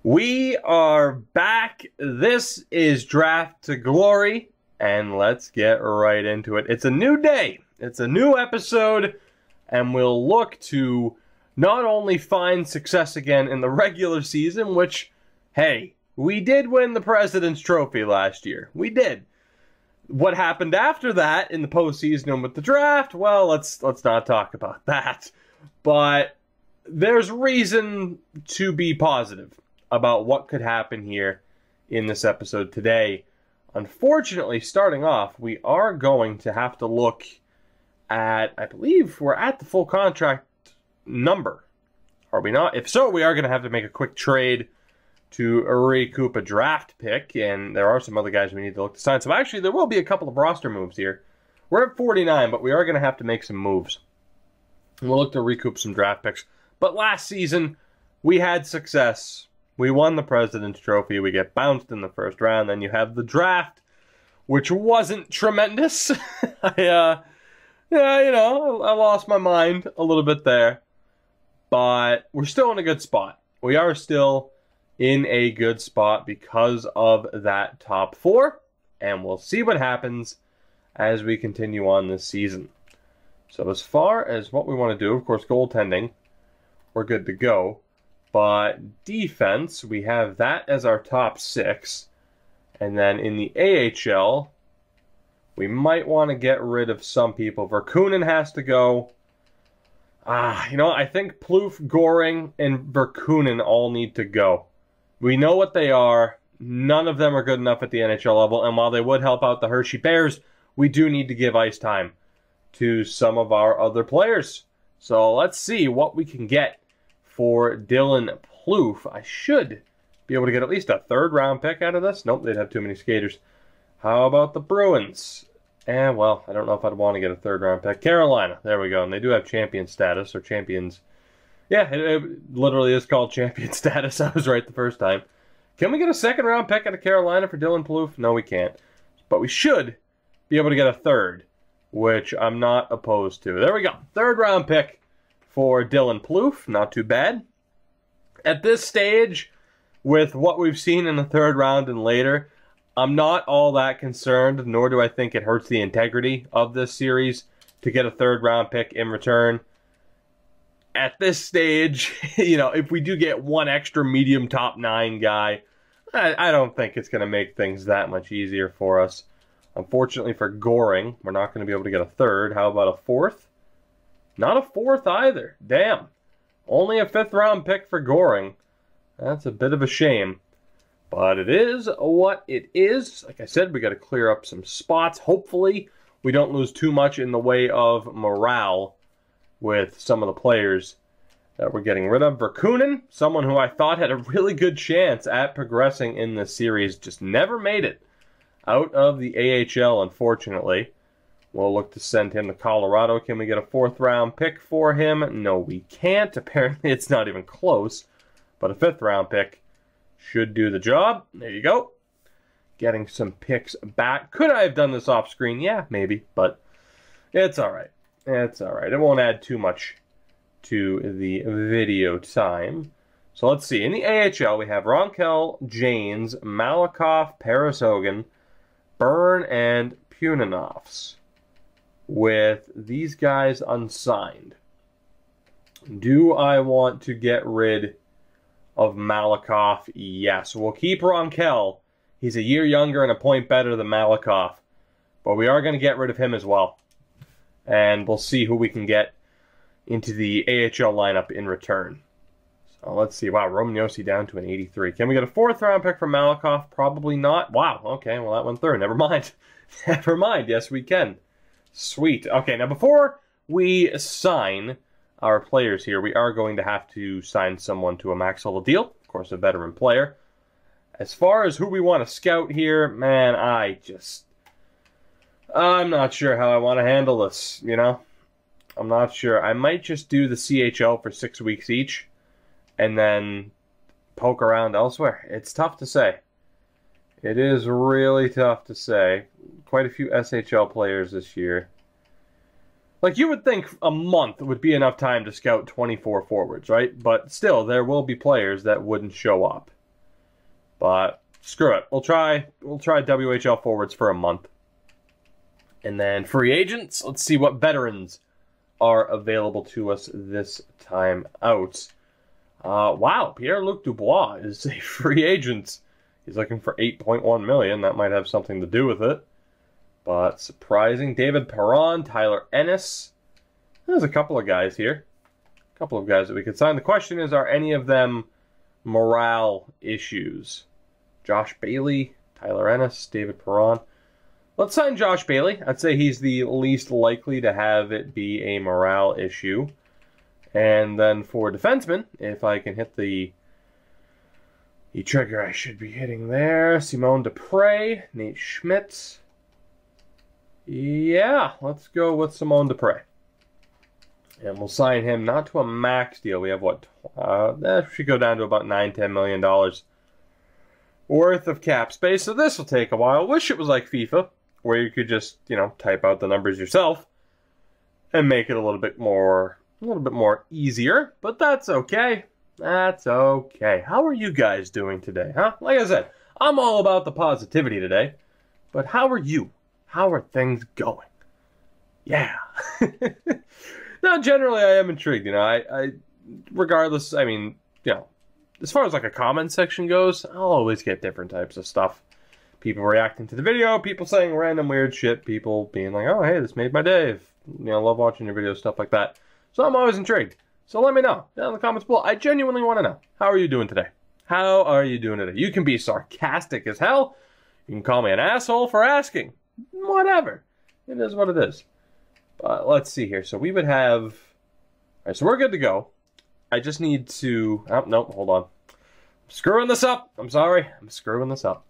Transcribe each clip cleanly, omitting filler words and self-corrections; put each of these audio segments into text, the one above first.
We are back. This is Draft to Glory, and let's get right into it. It's a new day. It's a new episode, and we'll look to not only find success again in the regular season, which, hey, we did win the President's Trophy last year. We did. What happened after that in the postseason and with the draft, well, let's not talk about that. But there's reason to be positive about what could happen here in this episode today. Unfortunately, starting off, we are going to have to look at, I believe we're at the full contract number. Are we not? If so, we are going to have to make a quick trade to recoup a draft pick, and there are some other guys we need to look to sign. So actually, there will be a couple of roster moves here. We're at 49, but we are going to have to make some moves. And we'll look to recoup some draft picks. But last season, we had success. We won the President's Trophy. We get bounced in the first round. Then you have the draft, which wasn't tremendous. I lost my mind a little bit there. But we're still in a good spot. We are still in a good spot because of that top four. And we'll see what happens as we continue on this season. So as far as what we want to do, of course, goaltending, we're good to go. But defense, we have that as our top six. And then in the AHL, we might want to get rid of some people. Verkunen has to go. I think Plouffe, Goring, and Verkunen all need to go. We know what they are. None of them are good enough at the NHL level. And while they would help out the Hershey Bears, we do need to give ice time to some of our other players. So let's see what we can get for Dylan Plouffe. I should be able to get at least a third-round pick out of this. Nope, they'd have too many skaters. How about the Bruins? Well, I don't know if I'd want to get a third-round pick. Carolina, there we go. And they do have champion status, or champions. Yeah, it literally is called champion status. I was right the first time. Can we get a second-round pick out of Carolina for Dylan Plouffe? No, we can't. But we should be able to get a third, which I'm not opposed to. There we go. Third-round pick for Dylan Plouffe. Not too bad. At this stage, with what we've seen in the third round and later, I'm not all that concerned, nor do I think it hurts the integrity of this series to get a third-round pick in return. At this stage, if we do get one extra medium top 9 guy, I don't think it's going to make things that much easier for us. Unfortunately for Goring, we're not going to be able to get a third. How about a fourth? Not a fourth either. Damn. Only a fifth-round pick for Goring. That's a bit of a shame. But it is what it is. Like I said, we got to clear up some spots. Hopefully, we don't lose too much in the way of morale with some of the players that we're getting rid of. Verkunen, someone who I thought had a really good chance at progressing in this series, just never made it out of the AHL, unfortunately. We'll look to send him to Colorado. Can we get a fourth-round pick for him? No, we can't. Apparently, it's not even close. But a fifth-round pick should do the job. There you go. Getting some picks back. Could I have done this off-screen? Yeah, maybe. But it's all right. It's all right. It won't add too much to the video time. So let's see. In the AHL, we have Ronkel, Janes, Malakoff, Paris Hogan, Byrne, and Punanovs, with these guys unsigned. Do I want to get rid of Malakoff? Yes. We'll keep Ronkel. He's a year younger and a point better than Malakoff. But we are going to get rid of him as well. And we'll see who we can get into the AHL lineup in return. So let's see. Wow, Roman Josi down to an 83. Can we get a fourth-round pick for Malakoff? Probably not. Wow, okay, well, that went through. Never mind. Never mind. Yes, we can. Sweet. Okay, now before we sign our players here, we are going to have to sign someone to a max level deal. Of course, a veteran player. As far as who we want to scout here, man, I'm not sure how I want to handle this, I'm not sure. I might just do the CHL for 6 weeks each and then poke around elsewhere. It's tough to say. It is really tough to say. Quite a few SHL players this year. Like, you would think a month would be enough time to scout 24 forwards, right? But still, there will be players that wouldn't show up. But screw it. We'll try WHL forwards for a month. And then free agents. Let's see what veterans are available to us this time out. Wow, Pierre-Luc Dubois is a free agent. He's looking for $8.1 million. That might have something to do with it. But surprising. David Perron, Tyler Ennis. There's a couple of guys here. A couple of guys that we could sign. The question is, are any of them morale issues? Josh Bailey, Tyler Ennis, David Perron. Let's sign Josh Bailey. I'd say he's the least likely to have it be a morale issue. And then for defensemen, if I can hit the trigger I should be hitting there. Simone Dupre, Nate Schmidt. Yeah, let's go with Simone Dupre. And we'll sign him not to a max deal. We have what? That should go down to about $9-10 million worth of cap space. So this will take a while. Wish it was like FIFA, where you could just, type out the numbers yourself and make it a little bit more easier. But that's okay. That's okay. How are you guys doing today, huh? Like I said, I'm all about the positivity today. But how are you? How are things going? Yeah. Now, generally, I am intrigued. Regardless, as far as like a comment section goes, I'll always get different types of stuff. People reacting to the video, people saying random weird shit, people being like, oh, hey, this made my day. Love watching your videos, stuff like that. So I'm always intrigued. So let me know down in the comments below. I genuinely want to know. How are you doing today? How are you doing today? You can be sarcastic as hell. You can call me an asshole for asking. Whatever. It is what it is. But let's see here. So we would have... All right, so we're good to go. I just need to... Oh, no, hold on. I'm screwing this up. I'm sorry. I'm screwing this up.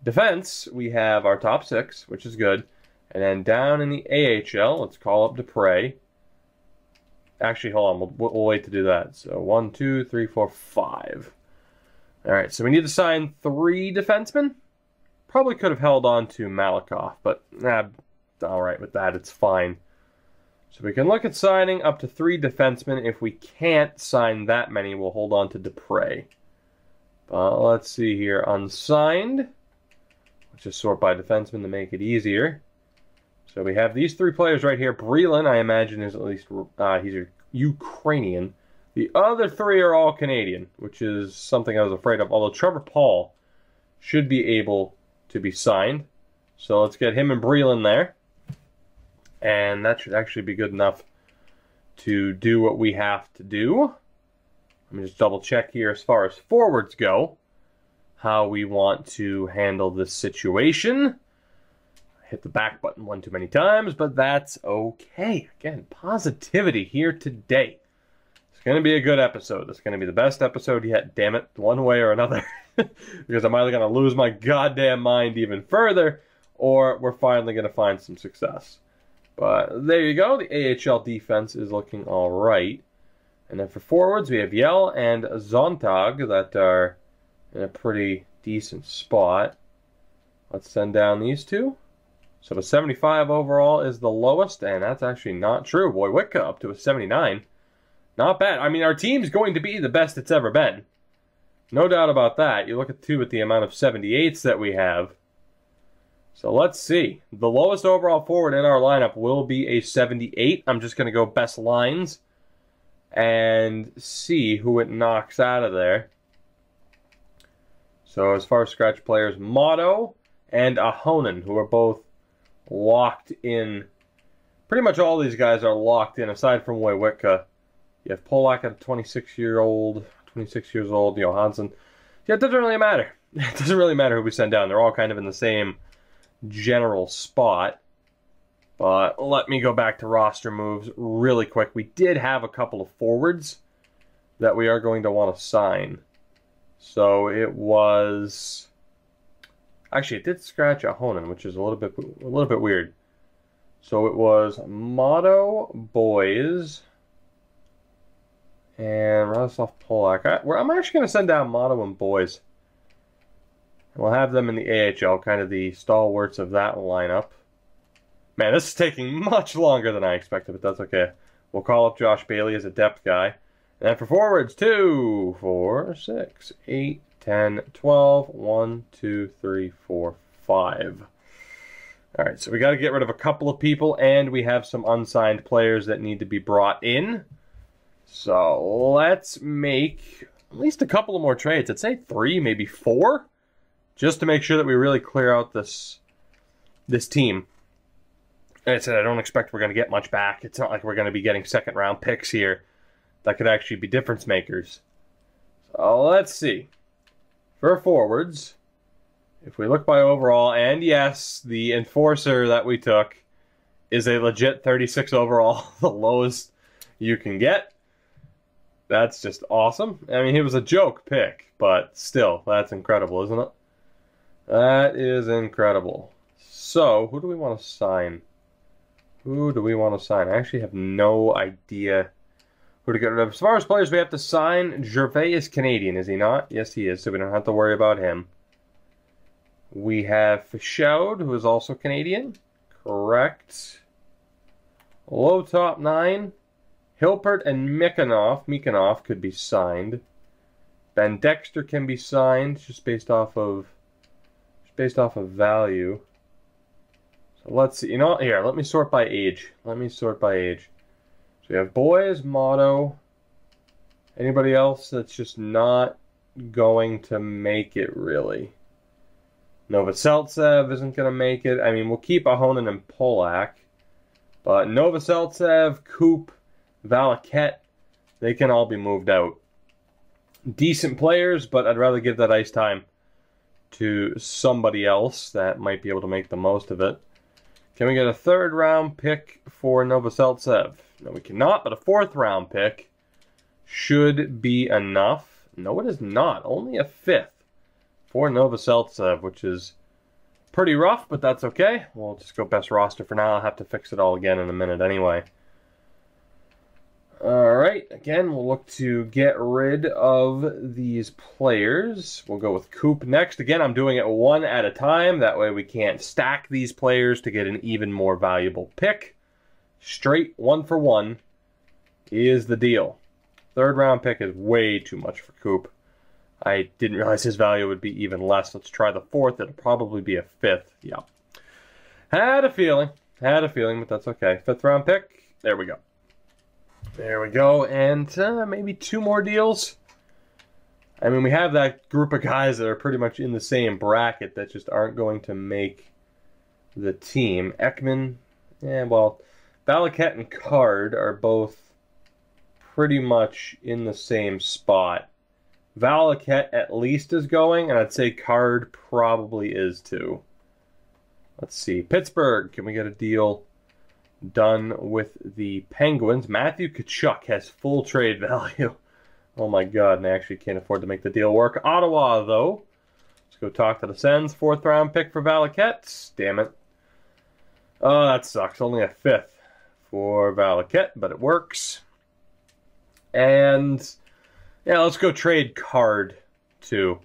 Defense, we have our top 6, which is good. And then down in the AHL, let's call up Dupre. Actually, hold on. We'll wait to do that. So 1, 2, 3, 4, 5. All right, so we need to sign 3 defensemen. Probably could have held on to Malakoff, but all right with that. It's fine. So we can look at signing up to 3 defensemen. If we can't sign that many, we'll hold on to Dupre. Let's see here. Unsigned. Let's just sort by defenseman to make it easier. So we have these 3 players right here. Breland, I imagine, is at least he's a Ukrainian. The other 3 are all Canadian, which is something I was afraid of. Although Trevor Paul should be able to be signed. So let's get him and Breland there. And that should actually be good enough to do what we have to do. Let me just double check here as far as forwards go, how we want to handle this situation. Hit the back button one too many times, but that's okay. Again, positivity here today. It's going to be a good episode. It's going to be the best episode yet, damn it, one way or another. Because I'm either going to lose my goddamn mind even further, or we're finally going to find some success. But there you go. The AHL defense is looking all right. And then for forwards, we have Yell and Zontag that are in a pretty decent spot. Let's send down these 2. So the 75 overall is the lowest, and that's actually not true. Wojciech up to a 79. Not bad. I mean, our team's going to be the best it's ever been. No doubt about that. You look at the amount of 78s that we have. So let's see. The lowest overall forward in our lineup will be a 78. I'm just going to go best lines and see who it knocks out of there. So as far as scratch players, Motto and Ahonen, who are both locked in. Pretty much all these guys are locked in, aside from Wojciech. You have Polak at 26 years old, Johansson. Yeah, it doesn't really matter. It doesn't really matter who we send down. They're all kind of in the same general spot. But let me go back to roster moves really quick. We did have a couple of forwards that we are going to want to sign. So it was... Actually, it did scratch Ahonen, which is a little bit weird. So it was Motto, Boys, and Radoslav Polak. I'm actually going to send down Motto and Boys. And we'll have them in the AHL, kind of the stalwarts of that lineup. Man, this is taking much longer than I expected, but that's okay. We'll call up Josh Bailey as a depth guy. And then for forwards, 2, 4, 6, 8, 10, 12, 1, 2, 3, 4, 5. All right, so we got to get rid of a couple of people, and we have some unsigned players that need to be brought in. So let's make at least a couple of more trades. I'd say 3, maybe 4, just to make sure that we really clear out this team. Like I said, I don't expect we're going to get much back. It's not like we're going to be getting second-round picks here that could actually be difference makers. So let's see. For forwards, if we look by overall, and yes, the enforcer that we took is a legit 36 overall, the lowest you can get. That's just awesome. I mean, he was a joke pick, but still, that's incredible, isn't it? That is incredible. So, who do we want to sign? Who do we want to sign? I actually have no idea who to get rid of. As far as players we have to sign, Gervais is Canadian, is he not? Yes, he is, so we don't have to worry about him. We have Fichaud, who is also Canadian. Correct. Low top 9. Hilpert and Mikanov could be signed. Ben Dexter can be signed just based off of value. So let's see. You know, here, let me sort by age. So we have boys, Motto. Anybody else that's just not going to make it, really? Novoseltsev isn't going to make it. I mean, we'll keep Ahonen and Polak. But Novoseltsev, Coop, Valaket, they can all be moved out. Decent players, but I'd rather give that ice time to somebody else that might be able to make the most of it. Can we get a 3rd round pick for Novoseltsev? No, we cannot, but a 4th round pick should be enough. No, it is not. Only a 5th for Novoseltsev, which is pretty rough, but that's okay. We'll just go best roster for now. I'll have to fix it all again in a minute anyway. Alright, again, we'll look to get rid of these players. We'll go with Coop next. Again, I'm doing it one at a time. That way we can't stack these players to get an even more valuable pick. Straight 1 for 1 is the deal. 3rd round pick is way too much for Coop. I didn't realize his value would be even less. Let's try the 4th. It'll probably be a 5th. Yeah. Had a feeling, but that's okay. 5th round pick. There we go. There we go, and maybe 2 more deals. I mean, we have that group of guys that are pretty much in the same bracket that just aren't going to make the team. Ekman, well, Valaket and Card are both pretty much in the same spot. Valaket at least is going, and I'd say Card probably is too. Let's see. Pittsburgh, can we get a deal done with the Penguins? Matthew Tkachuk has full trade value. Oh my god, and I actually can't afford to make the deal work. Ottawa, though. Let's go talk to the Sens. 4th round pick for Valaket. Damn it. Oh, that sucks. Only a 5th for Valaket, but it works. And yeah, let's go trade Card, too.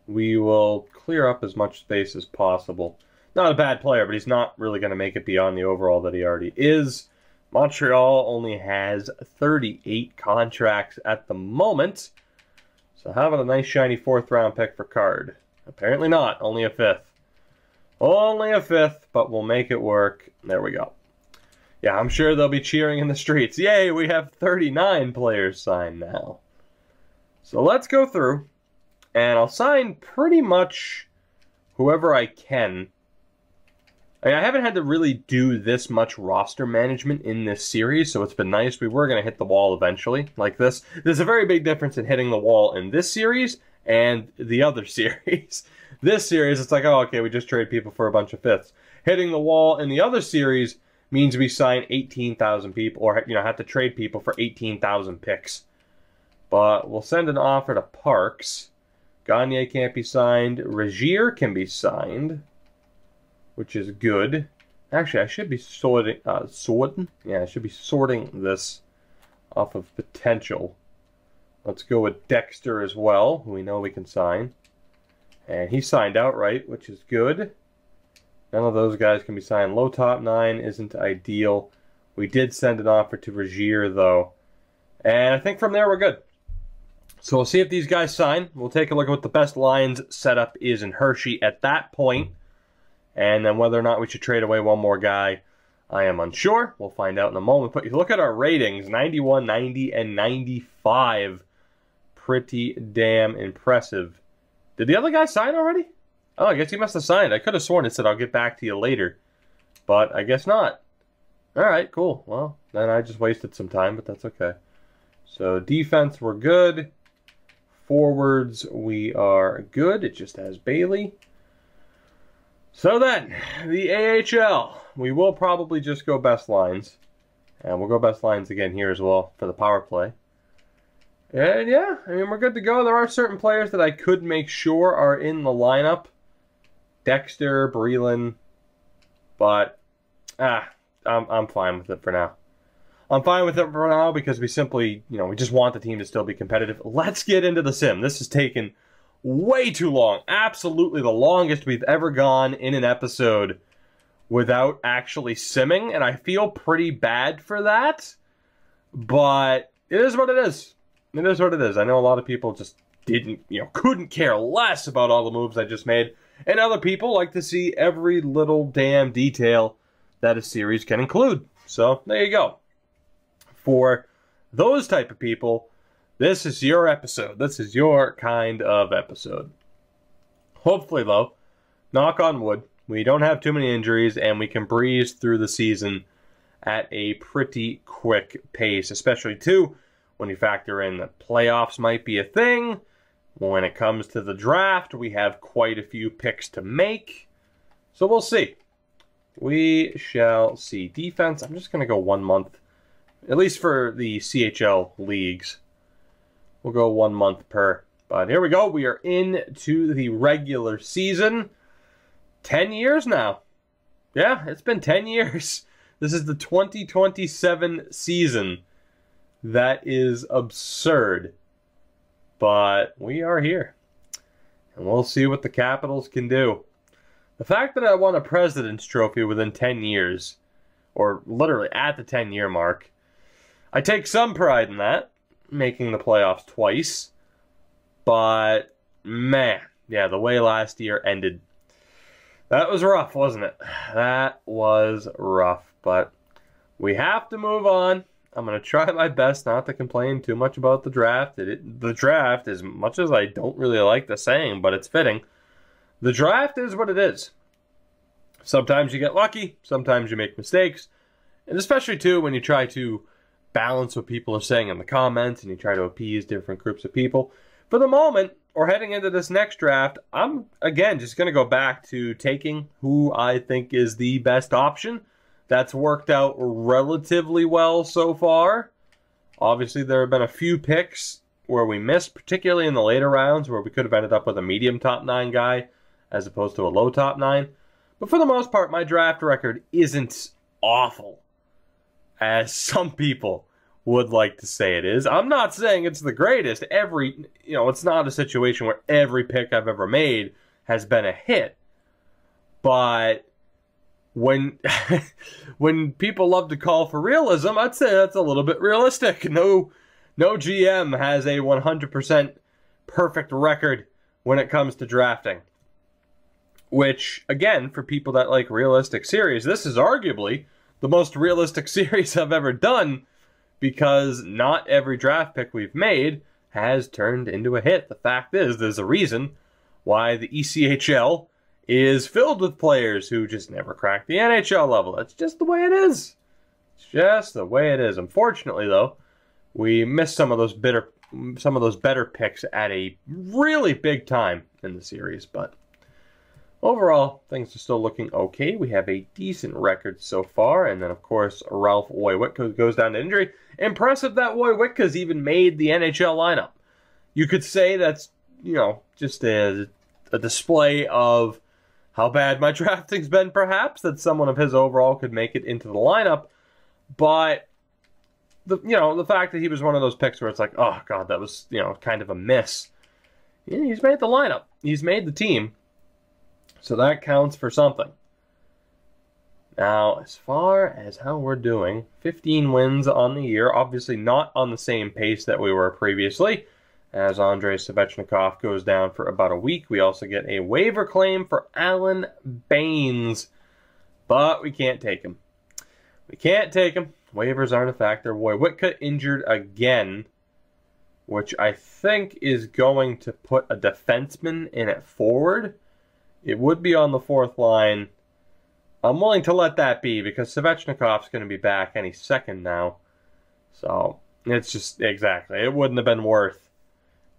We will clear up as much space as possible. Not a bad player, but he's not really going to make it beyond the overall that he already is. Montreal only has 38 contracts at the moment. So how about a nice shiny 4th round pick for Card? Apparently not. Only a 5th. Only a 5th, but we'll make it work. There we go. Yeah, I'm sure they'll be cheering in the streets. Yay, we have 39 players signed now. So let's go through, and I'll sign pretty much whoever I can. I mean, I haven't had to really do this much roster management in this series, so it's been nice. We were going to hit the wall eventually, like this. There's a very big difference in hitting the wall in this series and the other series. This series, it's like, oh, okay, we just trade people for a bunch of 5ths. Hitting the wall in the other series means we sign 18,000 people, or, you know, have to trade people for 18,000 picks. But we'll send an offer to Parks. Gagne can't be signed. Regier can be signed, which is good. Actually, I should be sorting. Yeah, I should be sorting this off of potential. Let's go with Dexter as well, who we know we can sign. And he signed outright, which is good. None of those guys can be signed. Low top 9 isn't ideal. We did send an offer to Regier, though. And I think from there we're good. So we'll see if these guys sign. We'll take a look at what the best lines setup is in Hershey at that point. And then whether or not we should trade away one more guy, I am unsure. We'll find out in a moment. But you look at our ratings, 91, 90, and 95. Pretty damn impressive. Did the other guy sign already? Oh, I guess he must have signed. I could have sworn it said, I'll get back to you later. But I guess not. All right, cool. Well, then I just wasted some time, but that's okay. So defense, we're good. Forwards, we are good. It just has Bailey. So then, the AHL. We will probably just go best lines. And we'll go best lines again here as well for the power play. And yeah, I mean, we're good to go. There are certain players that I could make sure are in the lineup. Dexter, Breland. But, I'm fine with it for now. I'm fine with it for now because we simply, we just want the team to still be competitive. Let's get into the sim. This has taken way too long. Absolutely the longest we've ever gone in an episode without actually simming, and I feel pretty bad for that. But it is what it is. It is what it is. I know a lot of people just couldn't care less about all the moves I just made, and other people like to see every little damn detail that a series can include. So there you go. For those type of people, this is your episode. This is your kind of episode. Hopefully, though, knock on wood, we don't have too many injuries and we can breeze through the season at a pretty quick pace, especially, too, when you factor in that playoffs might be a thing. When it comes to the draft, we have quite a few picks to make. So we'll see. We shall see. Defense, I'm just going to go 1 month. At least for the CHL leagues. We'll go 1 month per. But here we go. We are into the regular season. 10 years now. Yeah, it's been 10 years. This is the 2027 season. That is absurd. But we are here. And we'll see what the Capitals can do. The fact that I won a President's Trophy within 10 years, or literally at the 10-year mark, I take some pride in that, making the playoffs twice. But, man, yeah, the way last year ended, that was rough, wasn't it? That was rough, but we have to move on. I'm going to try my best not to complain too much about the draft. The draft, as much as I don't really like the saying, but it's fitting, the draft is what it is. Sometimes you get lucky, sometimes you make mistakes, and especially, too, when you try to balance what people are saying in the comments and you try to appease different groups of people. For the moment, or heading into this next draft, I'm, again, just going to go back to taking who I think is the best option. That's worked out relatively well so far. Obviously, there have been a few picks where we missed, particularly in the later rounds, where we could have ended up with a medium top 9 guy as opposed to a low top 9. But for the most part, my draft record isn't awful, as some people would like to say it is. I'm not saying it's the greatest. It's not a situation where every pick I've ever made has been a hit. But when people love to call for realism, I'd say that's a little bit realistic. No GM has a 100% perfect record when it comes to drafting. Which, again, for people that like realistic series, this is arguably the most realistic series I've ever done, because not every draft pick we've made has turned into a hit. The fact is, there's a reason why the ECHL is filled with players who just never crack the NHL level. That's just the way it is. It's just the way it is. Unfortunately, though, we missed some of those better picks at a really big time in the series, but overall, things are still looking okay. We have a decent record so far. And then, of course, Ralph Wojcicki goes down to injury. Impressive that Wojcicki's even made the NHL lineup. You could say that's, just a display of how bad my drafting's been, perhaps, that someone of his overall could make it into the lineup. But, the fact that he was one of those picks where it's like, oh, God, that was, kind of a miss. Yeah, he's made the lineup. He's made the team. So that counts for something. Now, as far as how we're doing, 15 wins on the year. Obviously not on the same pace that we were previously, as Andrei Svechnikov goes down for about a week. We also get a waiver claim for Alan Baines, but we can't take him. We can't take him. Waivers aren't a factor. Wojciech injured again, which I think is going to put a defenseman in at forward. It would be on the fourth line. I'm willing to let that be because Svechnikov's going to be back any second now. So, it's just, exactly. It wouldn't have been worth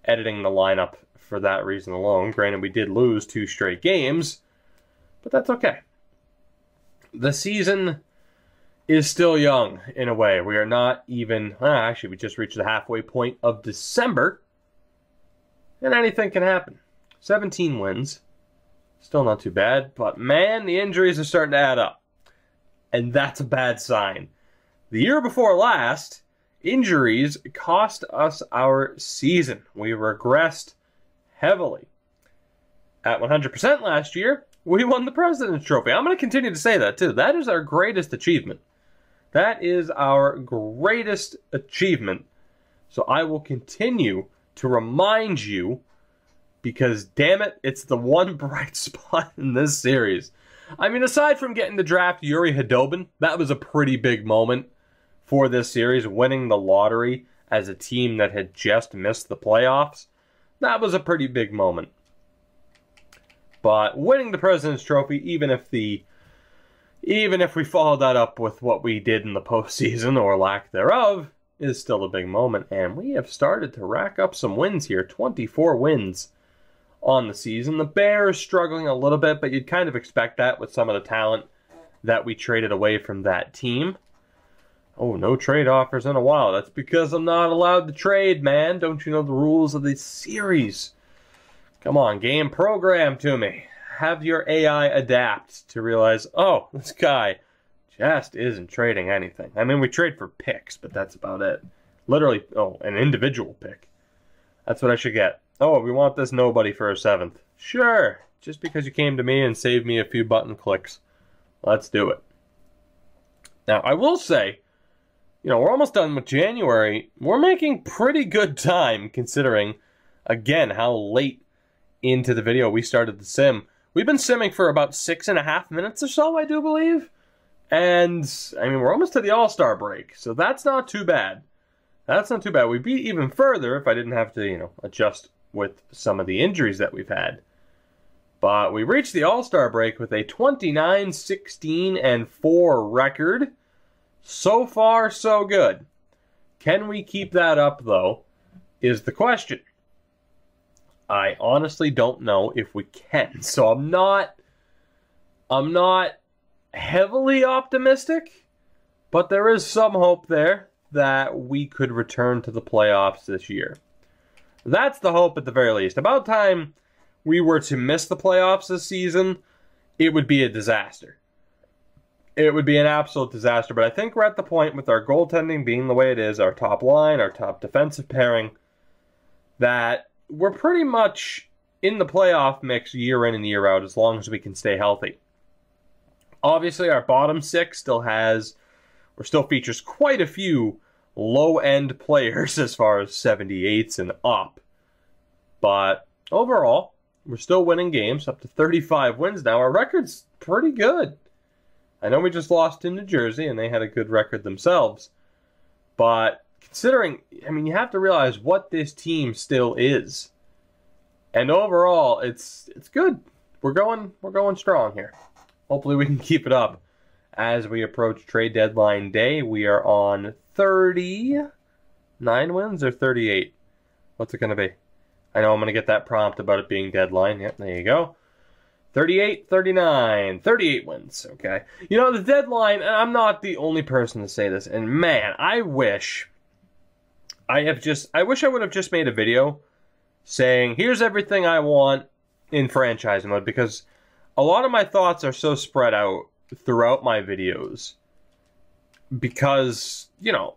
editing the lineup for that reason alone. Granted, we did lose 2 straight games, but that's okay. The season is still young, in a way. We are not even, actually, we just reached the halfway point of December, and anything can happen. 17 wins. Still not too bad, but man, the injuries are starting to add up. And that's a bad sign. The year before last, injuries cost us our season. We regressed heavily. At 100% last year, we won the President's Trophy. I'm going to continue to say that, too. That is our greatest achievement. That is our greatest achievement. So I will continue to remind you, because, damn it, it's the one bright spot in this series. I mean, aside from getting to draft Yuri Khudobin, that was a pretty big moment for this series. Winning the lottery as a team that had just missed the playoffs, that was a pretty big moment. But winning the President's Trophy, even if we followed that up with what we did in the postseason, or lack thereof, is still a big moment. And we have started to rack up some wins here. 24 wins on the season. The Bears struggling a little bit, but you'd kind of expect that with some of the talent that we traded away from that team. Oh, no trade offers in a while. That's because I'm not allowed to trade, man. Don't you know the rules of the series? Come on, game, program to me. Have your AI adapt to realize, oh, this guy just isn't trading anything. I mean, we trade for picks, but that's about it. Literally, oh, an individual pick. That's what I should get. Oh, we want this nobody for a 7th. Sure, just because you came to me and saved me a few button clicks. Let's do it. Now, I will say, you know, we're almost done with January. We're making pretty good time considering, again, how late into the video we started the sim. We've been simming for about 6.5 minutes or so, I do believe. And, I mean, we're almost to the All-Star break, so that's not too bad. That's not too bad. We'd be even further if I didn't have to, you know, adjust with some of the injuries that we've had. But we reached the All-Star break with a 29-16-4 record. So far, so good. Can we keep that up, though, is the question. I honestly don't know if we can. So I'm not heavily optimistic, but there is some hope there that we could return to the playoffs this year. That's the hope at the very least. About time we were to miss the playoffs this season, it would be a disaster. It would be an absolute disaster, but I think we're at the point with our goaltending being the way it is, our top line, our top defensive pairing, that we're pretty much in the playoff mix year in and year out as long as we can stay healthy. Obviously, our bottom 6 still features quite a few low-end players as far as 78s and up. But overall, we're still winning games, up to 35 wins now. Our record's pretty good. I know we just lost to New Jersey, and they had a good record themselves. But considering, I mean, you have to realize what this team still is. And overall, it's good. We're going strong here. Hopefully we can keep it up as we approach trade deadline day. We are on 39 wins or 38? What's it going to be? I know I'm going to get that prompt about it being deadline. Yep, there you go. 38, 39, 38 wins, okay? You know, the deadline, I'm not the only person to say this, and man, I wish I would have just made a video saying, here's everything I want in franchise mode, because a lot of my thoughts are so spread out throughout my videos, because, you know,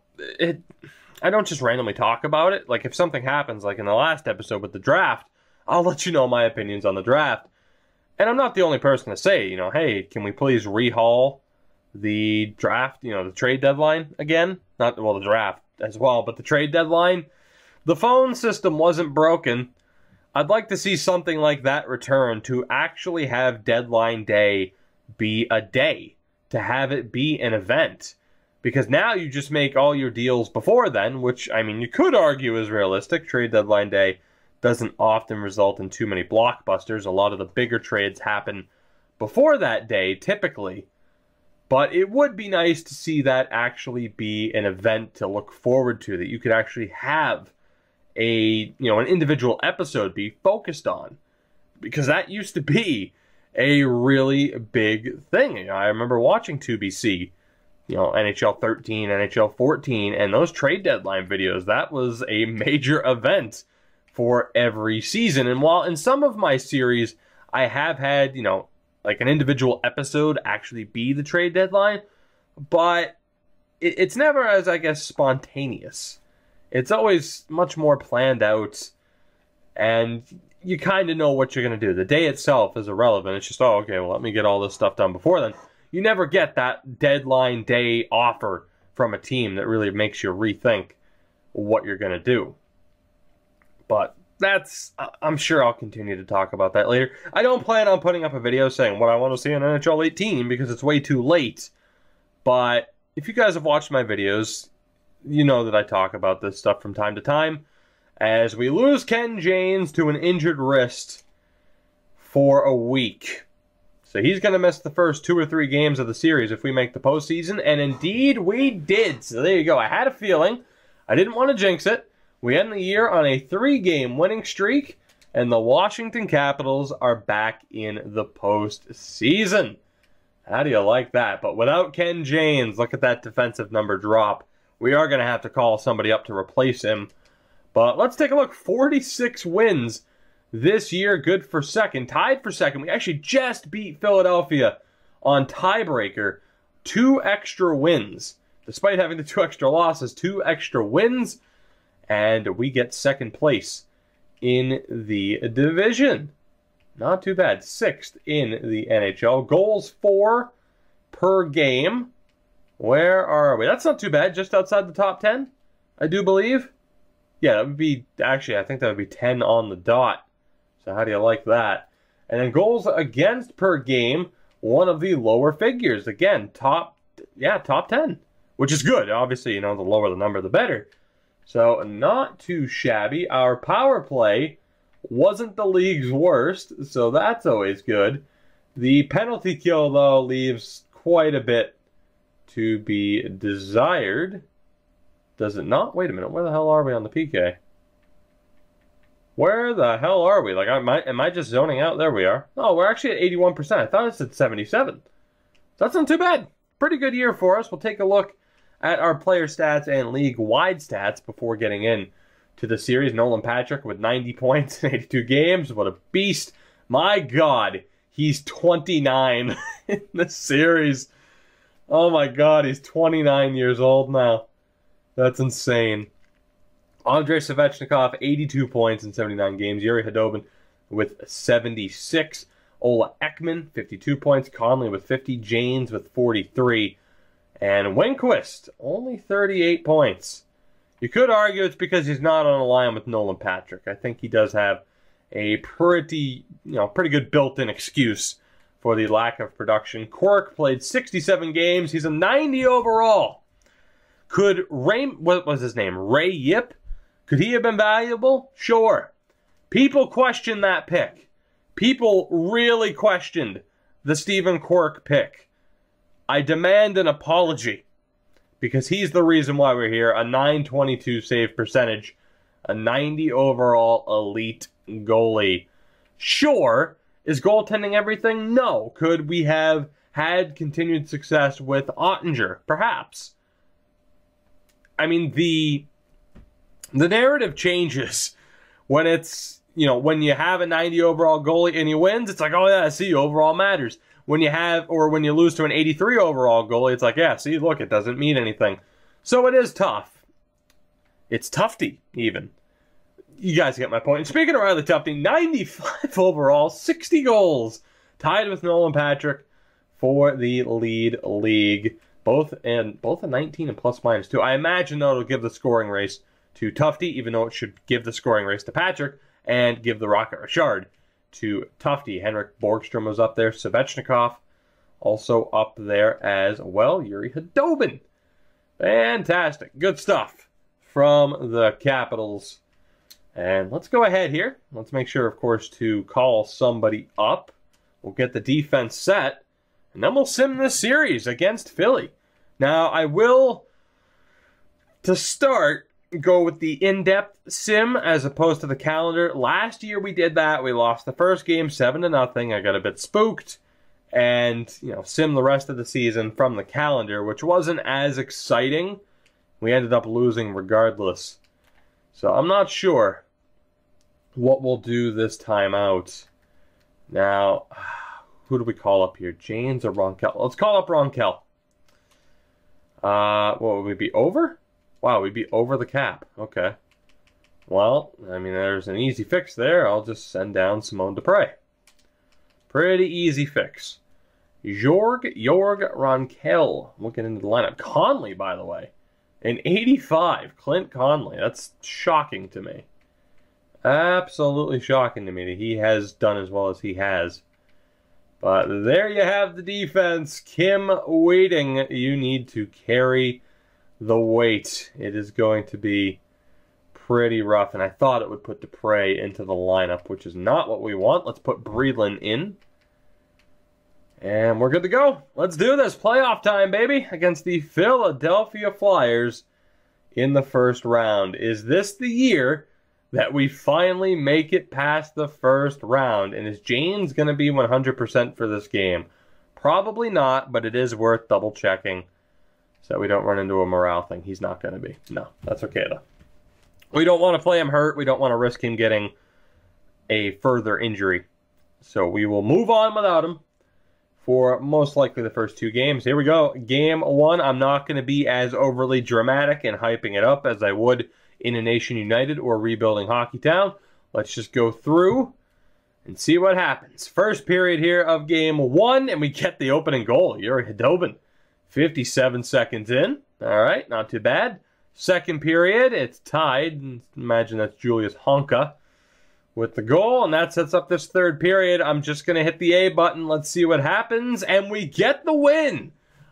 I don't just randomly talk about it. Like, if something happens, like in the last episode with the draft, I'll let you know my opinions on the draft. And I'm not the only person to say, you know, hey, can we please rehaul the draft, you know, the trade deadline again? Not, well, the draft as well, but the trade deadline. the phone system wasn't broken. I'd like to see something like that return, to actually have deadline day be a day, to have it be an event. Because now you just make all your deals before then, which, I mean, you could argue is realistic. Trade deadline day doesn't often result in too many blockbusters. A lot of the bigger trades happen before that day, typically. But it would be nice to see that actually be an event to look forward to, that you could actually have an individual episode be focused on. Because that used to be a really big thing. I remember watching 2BC, NHL 13, NHL 14, and those trade deadline videos. That was a major event for every season. And while in some of my series I have had, like an individual episode actually be the trade deadline, but it's never as, I guess, spontaneous. It's always much more planned out, and you kind of know what you're going to do. The day itself is irrelevant. It's just, oh, okay, well, let me get all this stuff done before then. You never get that deadline day offer from a team that really makes you rethink what you're going to do. But I'm sure I'll continue to talk about that later. I don't plan on putting up a video saying what I want to see in NHL 18 because it's way too late. But if you guys have watched my videos, you know that I talk about this stuff from time to time. As we lose Ken James to an injured wrist for a week. So he's going to miss the first 2 or 3 games of the series if we make the postseason. And indeed we did. So there you go. I had a feeling. I didn't want to jinx it. We end the year on a 3-game winning streak, and the Washington Capitals are back in the postseason. How do you like that? But without Ken James, look at that defensive number drop. We are going to have to call somebody up to replace him. But let's take a look. 46 wins this year, good for second. Tied for second. We actually just beat Philadelphia on tiebreaker. 2 extra wins. Despite having the 2 extra losses, 2 extra wins. And we get second place in the division. Not too bad. 6th in the NHL. Goals 4 per game. Where are we? That's not too bad. Just outside the top 10, I do believe. Yeah, that would be, actually, I think that would be 10 on the dot. So how do you like that? And then goals against per game, one of the lower figures. Again, top 10, which is good. Obviously, the lower the number, the better. So not too shabby. Our power play wasn't the league's worst, so that's always good. The penalty kill, though, leaves quite a bit to be desired. Does it not? Wait a minute. Where the hell are we on the PK? Where the hell are we? Like, am I just zoning out? There we are. Oh, we're actually at 81%. I thought it said 77. That's not too bad. Pretty good year for us. We'll take a look at our player stats and league-wide stats before getting in to the series. Nolan Patrick with 90 points in 82 games. What a beast. My God, he's 29 in the series. Oh my God, he's 29 years old now. That's insane. Andrei Svechnikov, 82 points in 79 games. Yuri Khudobin with 76. Ola Ekman, 52 points. Conley with 50. Janes with 43. And Winquist, only 38 points. You could argue it's because he's not on a line with Nolan Patrick. I think he does have a pretty good built-in excuse for the lack of production. Quirk played 67 games. He's a 90 overall. Could what was his name? Ray Yip? Could he have been valuable? Sure. People questioned that pick. People really questioned the Steven Quirk pick. I demand an apology, because he's the reason why we're here. A .922 save percentage, a 90 overall elite goalie. Sure, is goaltending everything? No. Could we have had continued success with Ottinger? Perhaps. I mean, the narrative changes when it's, when you have a 90 overall goalie and he wins. It's like, oh yeah, see, overall matters. When you lose to an 83 overall goalie, it's like, yeah, see, look, it doesn't mean anything. So it is tough. It's Tufty, even. You guys get my point. And speaking of Riley Tufty, 95 overall, 60 goals. Tied with Nolan Patrick for the lead league. Both a 19 and plus minus 2. I imagine, though, it'll give the scoring race to Tufty, even though it should give the scoring race to Patrick and give the Rocket Richard to Tufty. Henrik Borgstrom was up there. Svechnikov also up there as well. Yuri Khudobin. Fantastic. Good stuff from the Capitals. And let's go ahead here. Let's make sure, of course, to call somebody up. We'll get the defense set. And then we'll sim this series against Philly. Now, I will, to start, go with the in-depth sim as opposed to the calendar. Last year we did that. We lost the first game 7-0. I got a bit spooked. And, sim the rest of the season from the calendar, which wasn't as exciting. We ended up losing regardless. So I'm not sure what we'll do this time out. Now, who do we call up here? Janes or Ronkel? Let's call up Ronkel. What would we be over? Wow, we'd be over the cap. Okay. Well, I mean, there's an easy fix there. I'll just send down Simone Dupre. Pretty easy fix. Jorg Ronkel. We'll get into the lineup. Conley, by the way. An 85. Clint Conley. That's shocking to me. Absolutely shocking to me that he has done as well as he has. But there you have the defense. Kim Waiting, you need to carry the weight. It is going to be pretty rough. And I thought it would put Dupre into the lineup, which is not what we want. Let's put Breedlin in. And we're good to go. Let's do this. Playoff time, baby, against the Philadelphia Flyers in the first round. Is this the year that we finally make it past the first round? And is Janes going to be 100% for this game? Probably not, but it is worth double-checking so we don't run into a morale thing. He's not going to be. No, that's okay, though. We don't want to play him hurt. We don't want to risk him getting a further injury. So we will move on without him for most likely the first two games. Here we go. Game 1. I'm not going to be as overly dramatic and hyping it up as I would in a Nation United or Rebuilding Hockey Town. Let's just go through and see what happens. First period here of Game 1, and we get the opening goal. Yuri Khudobin, 57 seconds in. All right, not too bad. Second period, it's tied. Imagine that's Julius Honka with the goal, and that sets up this third period. I'm just going to hit the A button. Let's see what happens, and we get the win.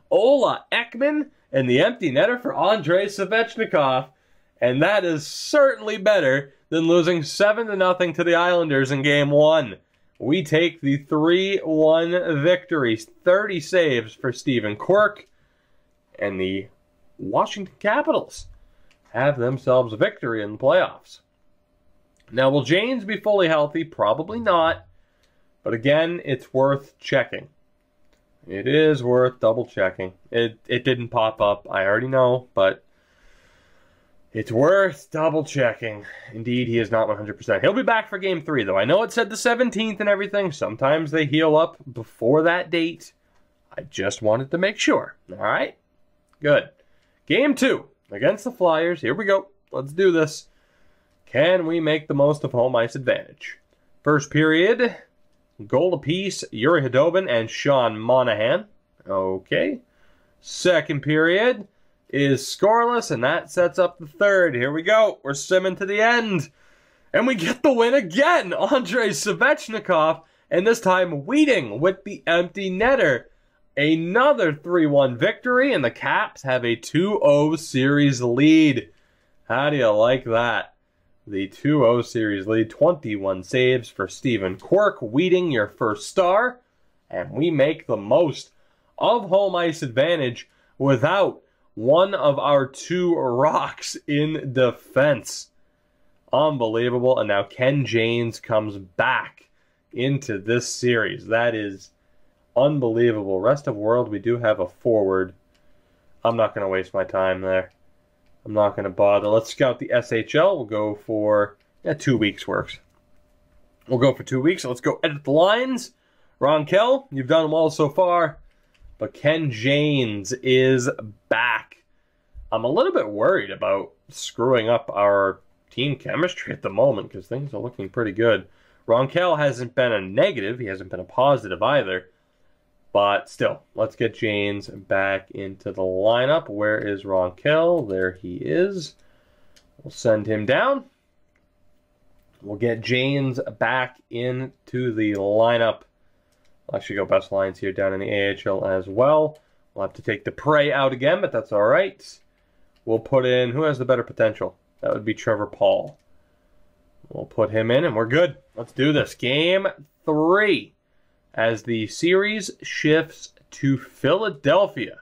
Ola Ekman and the empty netter for Andrei Svechnikov, and that is certainly better than losing 7-0 to the Islanders in Game 1. We take the 3-1 victory. 30 saves for Steven Quirk, and the Washington Capitals have themselves a victory in the playoffs. Now, will Janes be fully healthy? Probably not. But again, it's worth checking. It is worth double checking. It didn't pop up, I already know, but it's worth double checking. Indeed, he is not 100%. He'll be back for Game 3, though. I know it said the 17th and everything. Sometimes they heal up before that date. I just wanted to make sure. All right? Good. Game 2 against the Flyers. Here we go. Let's do this. Can we make the most of home ice advantage? First period, goal apiece, Yuri Khudobin and Sean Monahan. Okay. Second period is scoreless, and that sets up the third. Here we go. We're simming to the end. And we get the win again. Andrei Svechnikov, and this time Wheating with the empty netter. Another 3-1 victory, and the Caps have a 2-0 series lead. How do you like that? The 2-0 series lead, 21 saves for Steven Quirk. Wheating, your first star. And we make the most of home ice advantage without one of our two rocks in defense. Unbelievable. And now Ken Janes comes back into this series. That is unbelievable. Rest of world, we do have a forward. I'm not going to waste my time there. I'm not going to bother. Let's scout the SHL. We'll go for 2 weeks works. We'll go for 2 weeks. Let's go edit the lines. Ronkel, you've done well so far. But Ken Janes is back. I'm a little bit worried about screwing up our team chemistry at the moment because things are looking pretty good. Ronkel hasn't been a negative. He hasn't been a positive either. But still, let's get Janes back into the lineup. Where is Ronkel? There he is. We'll send him down. We'll get Janes back into the lineup. I'll actually go best lines here down in the AHL as well. We'll have to take the prey out again, but that's all right. We'll put in, who has the better potential? That would be Trevor Paul. We'll put him in, and we're good. Let's do this. Game 3 as the series shifts to Philadelphia.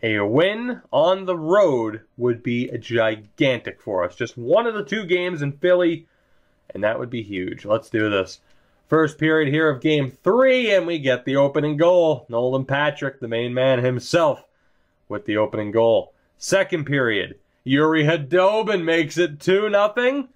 A win on the road would be gigantic for us. Just one of the 2 games in Philly, and that would be huge. Let's do this. First period here of Game 3, and we get the opening goal. Nolan Patrick, the main man himself, with the opening goal. Second period, Yuri Hadobin makes it 2-0.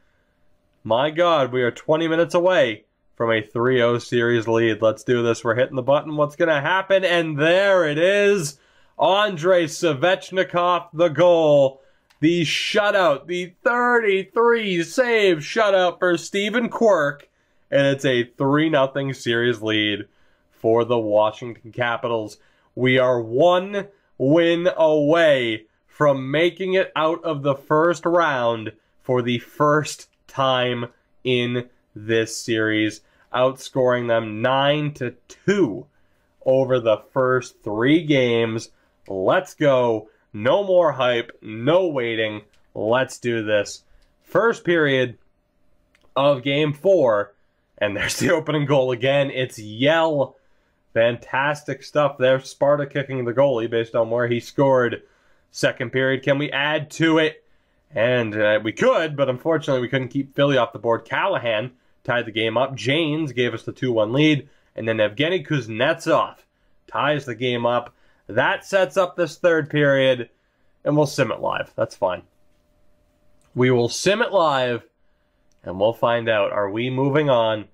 My God, we are 20 minutes away from a 3-0 series lead. Let's do this. We're hitting the button. What's going to happen? And there it is. Andrei Svechnikov, the goal. The shutout. The 33-save shutout for Steven Quirk. And it's a 3-0 series lead for the Washington Capitals. We are 1 win away from making it out of the first round for the first time in this series, outscoring them 9-2 over the first 3 games. Let's go. No more hype, no waiting. Let's do this. First period of Game 4, and there's the opening goal again. It's Yell. Fantastic stuff there. Sparta kicking the goalie based on where he scored. Second period, can we add to it? And we could, but unfortunately we couldn't keep Philly off the board. Callahan tied the game up. Janes gave us the 2-1 lead. And then Evgeny Kuznetsov ties the game up. That sets up this third period. And we'll sim it live. That's fine. We will sim it live. And we'll find out. Are we moving on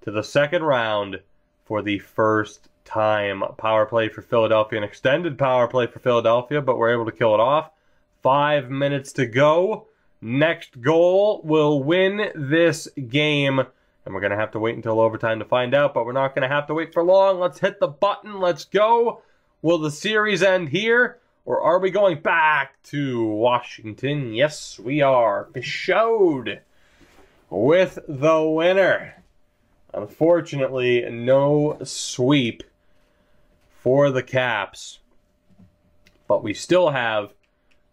to the second round for the first time? Power play for Philadelphia. An extended power play for Philadelphia. But we're able to kill it off. 5 minutes to go. Next goal will win this game. And we're going to have to wait until overtime to find out. But we're not going to have to wait for long. Let's hit the button. Let's go. Will the series end here? Or are we going back to Washington? Yes, we are. Bishowed with the winner. Unfortunately, no sweep for the Caps. But we still have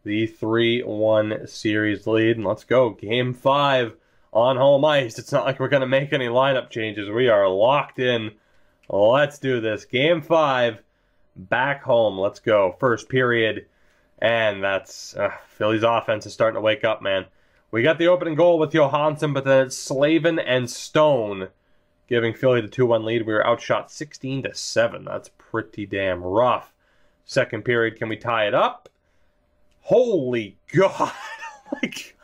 the 3-1 series lead. And let's go. Game 5 on home ice. It's not like we're going to make any lineup changes. We are locked in. Let's do this. Game 5. Back home. Let's go. First period. And that's... Philly's offense is starting to wake up, man. We got the opening goal with Johansson, but then it's Slavin and Stone giving Philly the 2-1 lead. We were outshot 16-7. That's pretty damn rough. Second period. Can we tie it up? Holy God. Like,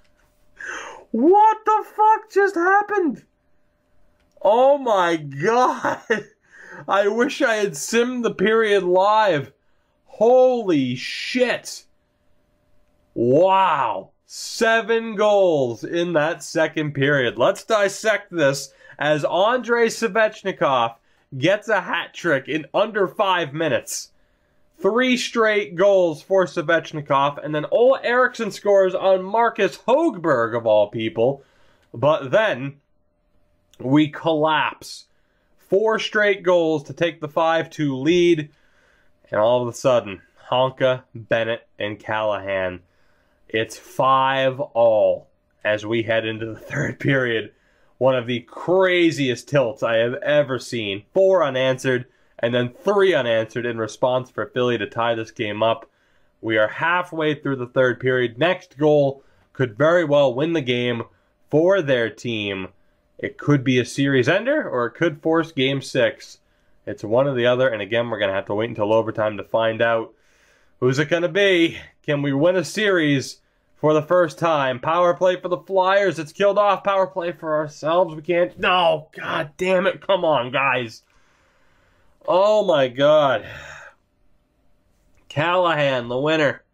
what the fuck just happened? Oh my God. I wish I had simmed the period live. Holy shit. Wow. 7 goals in that second period. Let's dissect this as Andrei Svechnikov gets a hat trick in under 5 minutes. 3 straight goals for Svechnikov, and then Ola Eriksson scores on Marcus Högberg, of all people. But then we collapse. 4 straight goals to take the 5-2 lead, and all of a sudden, Honka, Bennett, and Callahan. It's 5-all as we head into the third period. One of the craziest tilts I have ever seen. 4 unanswered, and then 3 unanswered in response for Philly to tie this game up. We are halfway through the third period. Next goal could very well win the game for their team. It could be a series ender, or it could force Game 6. It's one or the other, and again, we're going to have to wait until overtime to find out. Who's it going to be? Can we win a series for the first time? Power play for the Flyers. It's killed off. Power play for ourselves. We can't... No! God damn it. Come on, guys. Oh, my God. Callahan, the winner.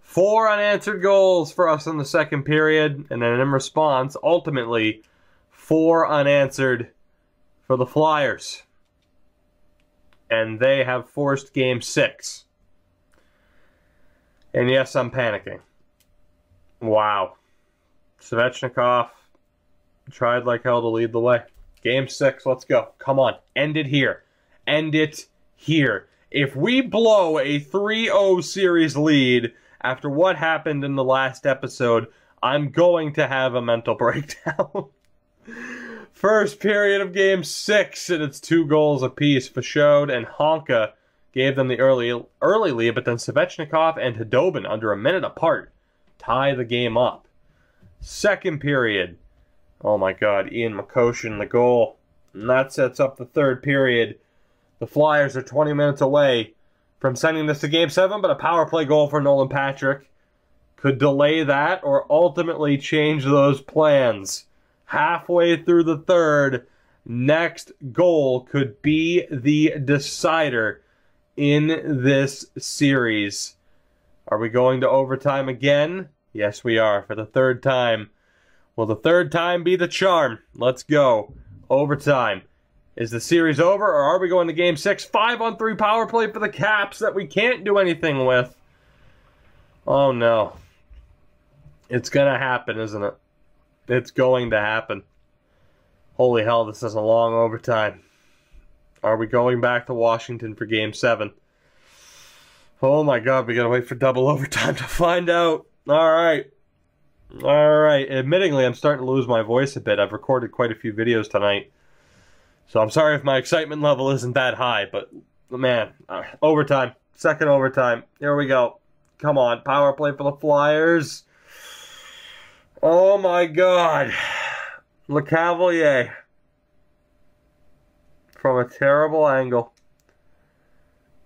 4 unanswered goals for us in the second period, and then in response, ultimately, 4 unanswered for the Flyers. And they have forced Game 6. And yes, I'm panicking. Wow. Svechnikov tried like hell to lead the way. Game 6, let's go. Come on, end it here. End it here. If we blow a 3-0 series lead after what happened in the last episode, I'm going to have a mental breakdown. First period of Game 6, and it's 2 goals apiece. Fashode and Honka gave them the early lead, but then Svechnikov and Khudobin, under a minute apart, tie the game up. Second period. Oh my God, Ian McCoshen, the goal. And that sets up the third period. The Flyers are 20 minutes away from sending this to Game 7, but a power play goal for Nolan Patrick could delay that or ultimately change those plans. Halfway through the third, next goal could be the decider in this series. Are we going to overtime again? Yes, we are, for the third time. Will the third time be the charm? Let's go. Overtime. Is the series over, or are we going to Game 6? 5-on-3 power play for the Caps that we can't do anything with. Oh, no. It's going to happen, isn't it? It's going to happen. Holy hell, this is a long overtime. Are we going back to Washington for Game 7? Oh my God, we gotta wait for double overtime to find out. Alright. Alright. Admittingly, I'm starting to lose my voice a bit. I've recorded quite a few videos tonight. So I'm sorry if my excitement level isn't that high, but man, overtime. Second overtime. Here we go. Come on, power play for the Flyers. Oh my God. LeCavalier. From a terrible angle.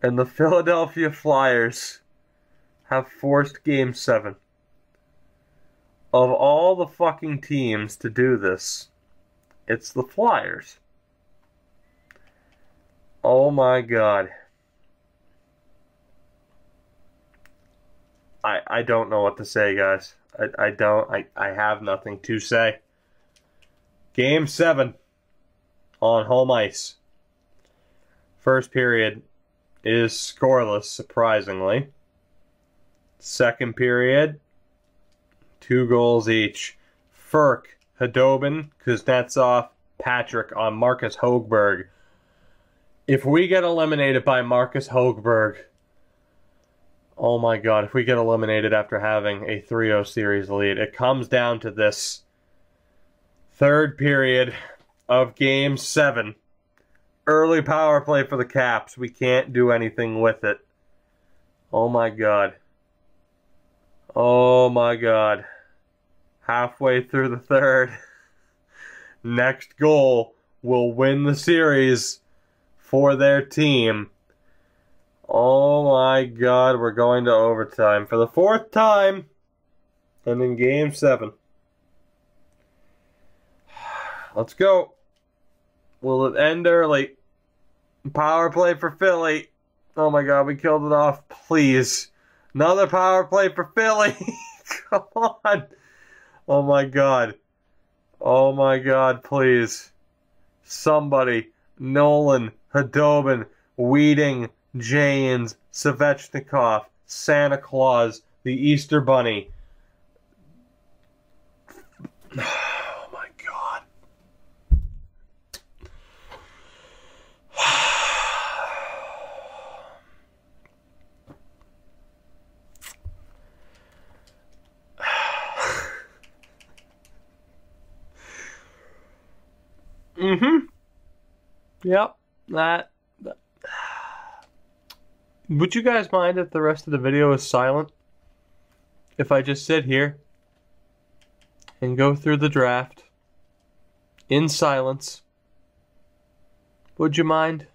And the Philadelphia Flyers have forced Game 7. Of all the fucking teams to do this, it's the Flyers. Oh my God. I don't know what to say, guys. I have nothing to say. Game 7 on home ice. First period is scoreless, surprisingly. Second period, 2 goals each. Ferk, Khudobin, Kuznetsov, Patrick on Marcus Högberg. If we get eliminated by Marcus Högberg, oh my God, if we get eliminated after having a 3-0 series lead, it comes down to this. Third period of Game 7. Early power play for the Caps. We can't do anything with it. Oh my God. Oh my God. Halfway through the third. Next goal will win the series for their team. Oh my God, we're going to overtime for the 4th time. And in Game 7. Let's go. Will it end early? Power play for Philly. Oh my God, we killed it off. Please. Another power play for Philly. Come on. Oh my God. Oh my God, please. Somebody. Nolan, Khudobin, Weeding, Janes, Svechnikov, Santa Claus, the Easter Bunny. Oh my God. Yep. That. Would you guys mind if the rest of the video is silent? If I just sit here and go through the draft in silence? Would you mind?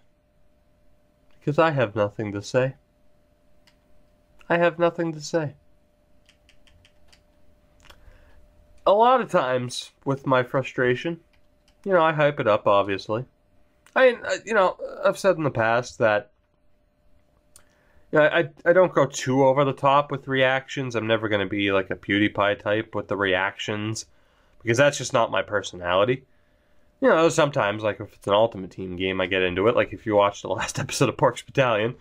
Because I have nothing to say. I have nothing to say. A lot of times with my frustration, I hype it up, obviously. I've said in the past that I don't go too over the top with reactions. I'm never going to be like a PewDiePie type with the reactions because that's just not my personality. Sometimes, like if it's an Ultimate Team game, I get into it. Like if you watch the last episode of Pork's Battalion,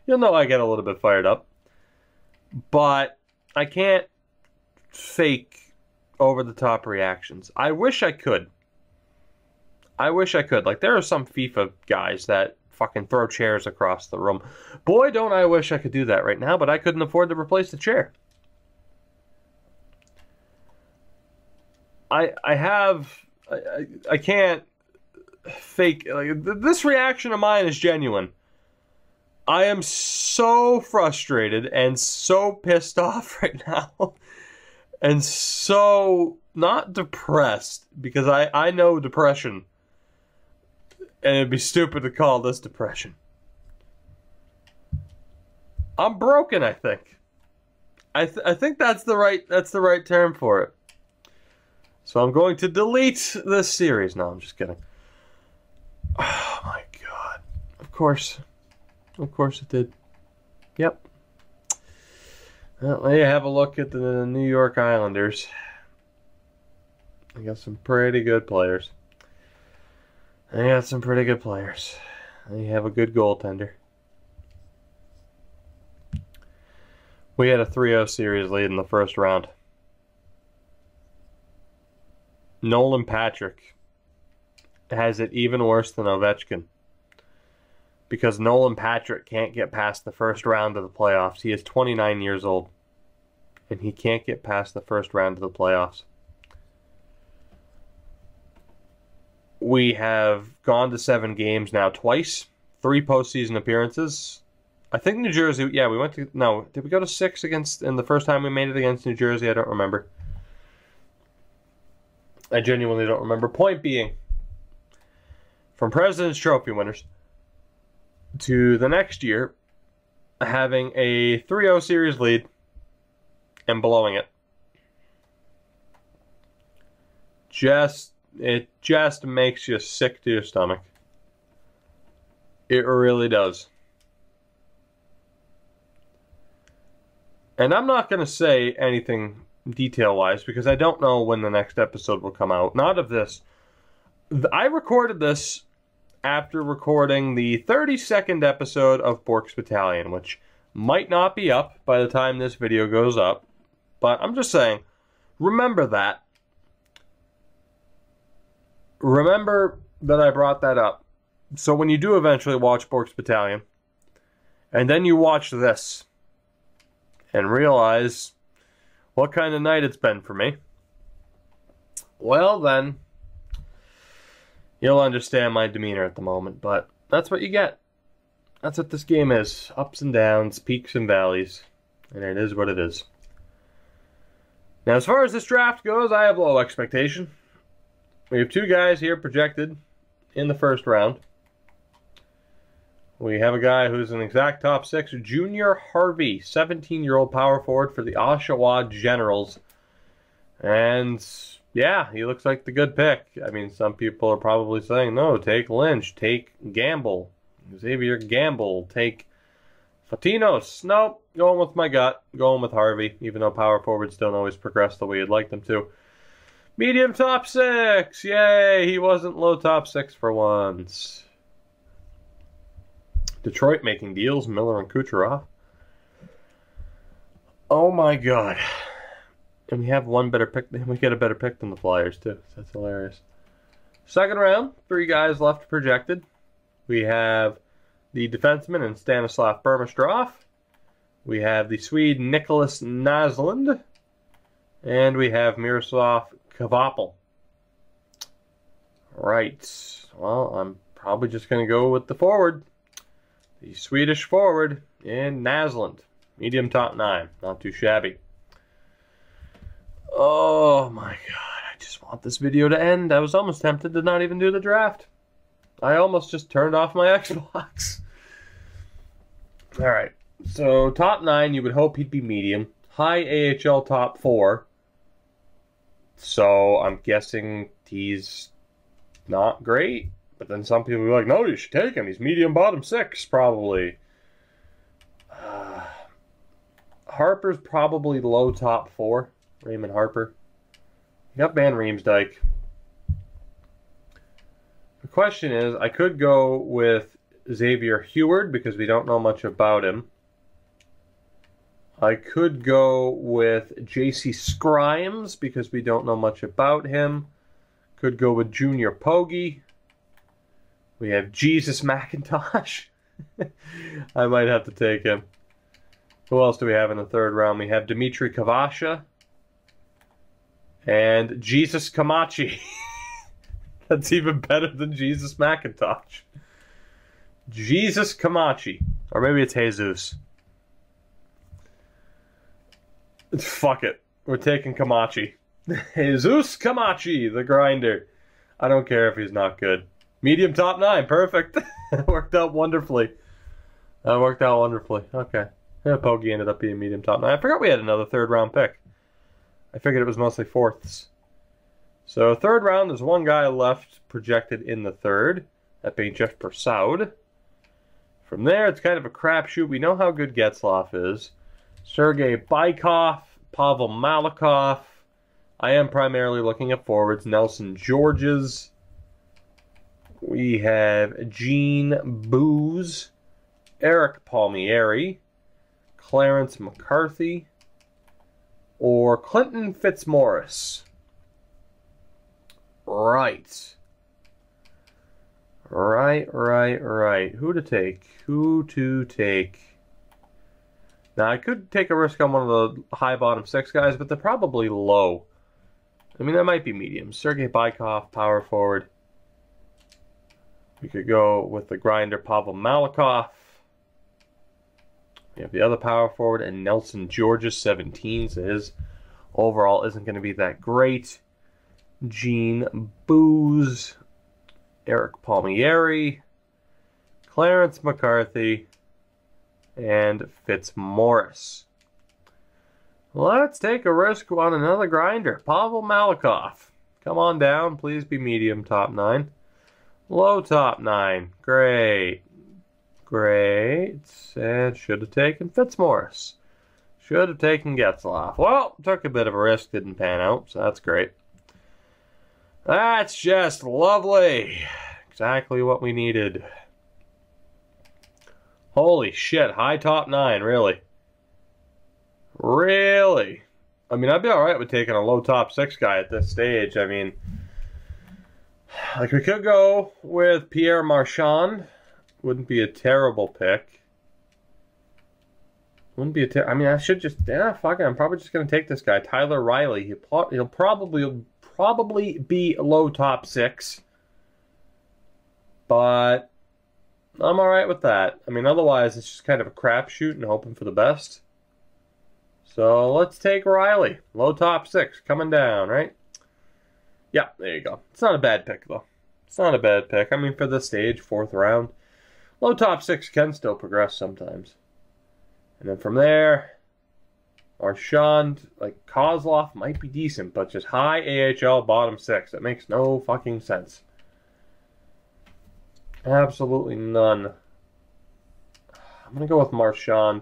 you'll know I get a little bit fired up. But I can't fake over-the-top reactions. I wish I could. I wish I could. Like, there are some FIFA guys that fucking throw chairs across the room. Boy, don't I wish I could do that right now, but I couldn't afford to replace the chair. I can't fake. Like, this reaction of mine is genuine. I am so frustrated and so pissed off right now. And so not depressed, because I know depression. And it'd be stupid to call this depression. I'm broken, I think. I think that's the right term for it. So I'm going to delete this series. No, I'm just kidding. Oh my god. Of course it did. Yep. Well, let you have a look at the New York Islanders. They got some pretty good players. They have a good goaltender. We had a 3-0 series lead in the first round. Nolan Patrick has it even worse than Ovechkin. Because Nolan Patrick can't get past the first round of the playoffs. He is 29 years old. And he can't get past the first round of the playoffs. We have gone to 7 games now twice. 3 postseason appearances. I think New Jersey, yeah, we went to, no, did we go to 6 against, in the first time we made it against New Jersey? I don't remember. I genuinely don't remember. Point being, from President's Trophy winners to the next year, having a 3-0 series lead and blowing it. It just makes you sick to your stomach. It really does. And I'm not going to say anything detail-wise because I don't know when the next episode will come out. Not of this. I recorded this after recording the 32nd episode of Bork's Battalion, which might not be up by the time this video goes up. But I'm just saying, remember that. Remember that I brought that up. So when you do eventually watch Bork's Battalion, and then you watch this, and realize what kind of night it's been for me, well then, you'll understand my demeanor at the moment. But that's what you get. That's what this game is. Ups and downs, peaks and valleys. And it is what it is. Now, as far as this draft goes, I have low expectation. We have 2 guys here projected in the first round. We have a guy who's an exact top 6, Junior Harvey, 17-year-old power forward for the Oshawa Generals. And, yeah, he looks like the good pick. I mean, some people are probably saying, no, take Lynch, take Gamble, Xavier Gamble, take Fatinos. Nope, going with my gut, going with Harvey, even though power forwards don't always progress the way you'd like them to. Medium top 6! Yay! He wasn't low top 6 for once. Detroit making deals, Miller and Kucherov. Oh my god. And we have one better pick. We get a better pick than the Flyers, too. So that's hilarious. Second round, 3 guys left projected. We have the defenseman in Stanislav Burmistrov. We have the Swede Nicholas Naslund. And we have Miroslav Kvapil. Right. Well, I'm probably just going to go with the forward. The Swedish forward in Naslund. Medium top 9. Not too shabby. Oh my god. I just want this video to end. I was almost tempted to not even do the draft. I almost just turned off my Xbox. Alright. So, top 9, you would hope he'd be medium. High AHL top 4. So, I'm guessing he's not great. But then some people will be like, no, you should take him. He's medium bottom 6, probably. Harper's probably low top 4. Raymond Harper. You got Van Riemsdyk. The question is, I could go with Xavier Heward because we don't know much about him. I could go with J.C. Scrimes because we don't know much about him. Could go with Junior Pogge. We have Jesus McIntosh. I might have to take him. Who else do we have in the third round? We have Dmitry Kvasha. And Jesus Camachi. That's even better than Jesus McIntosh. Jesus Camachi. Or maybe it's Jesus. Fuck it. We're taking Camachi. Jesus Camachi, the grinder. I don't care if he's not good. Medium top 9. Perfect. That worked out wonderfully. Okay. Yeah, Pogge ended up being medium top 9. I forgot we had another third round pick. I figured it was mostly fourths. So third round, there's one guy left projected in the third. That being Jeff Persaud. From there, it's kind of a crapshoot. We know how good Getzlaf is. Sergei Bykov, Pavel Malikov. I am primarily looking at forwards. Nelson Georges. We have Gene Booz, Eric Palmieri, Clarence McCarthy, or Clinton Fitzmaurice. Right. Who to take? Now, I could take a risk on one of the high bottom 6 guys, but they're probably low. I mean, that might be medium. Sergei Bykov, power forward. We could go with the grinder Pavel Malikov. We have the other power forward and Nelson Georges, 17, so his overall isn't going to be that great. Gene Booz, Eric Palmieri, Clarence McCarthy, and Fitzmaurice. Let's take a risk on another grinder. Pavel Malikov. Come on down. Please be medium top 9. Low top 9. Great. And should have taken Fitzmaurice. Should have taken Getzlaf. Well, took a bit of a risk. Didn't pan out, so that's great. That's just lovely. Exactly what we needed. Holy shit. High top 9, really. Really? I mean, I'd be alright with taking a low top 6 guy at this stage. I mean, like, we could go with Pierre Marchand. Wouldn't be a terrible pick. I mean, I should just... Yeah, fuck it. I'm probably just going to take this guy. Tyler Riley. He'll probably be low top 6. But I'm alright with that. I mean, otherwise, it's just kind of a crapshoot and hoping for the best. So let's take Riley. Low top 6. Coming down, right? Yeah, there you go. It's not a bad pick, though. It's not a bad pick. I mean, for this stage, 4th round, low top 6 can still progress sometimes. And then from there, Marchand, like, Kozlov might be decent, but just high AHL bottom 6. That makes no fucking sense. Absolutely none. I'm going to go with Marchand.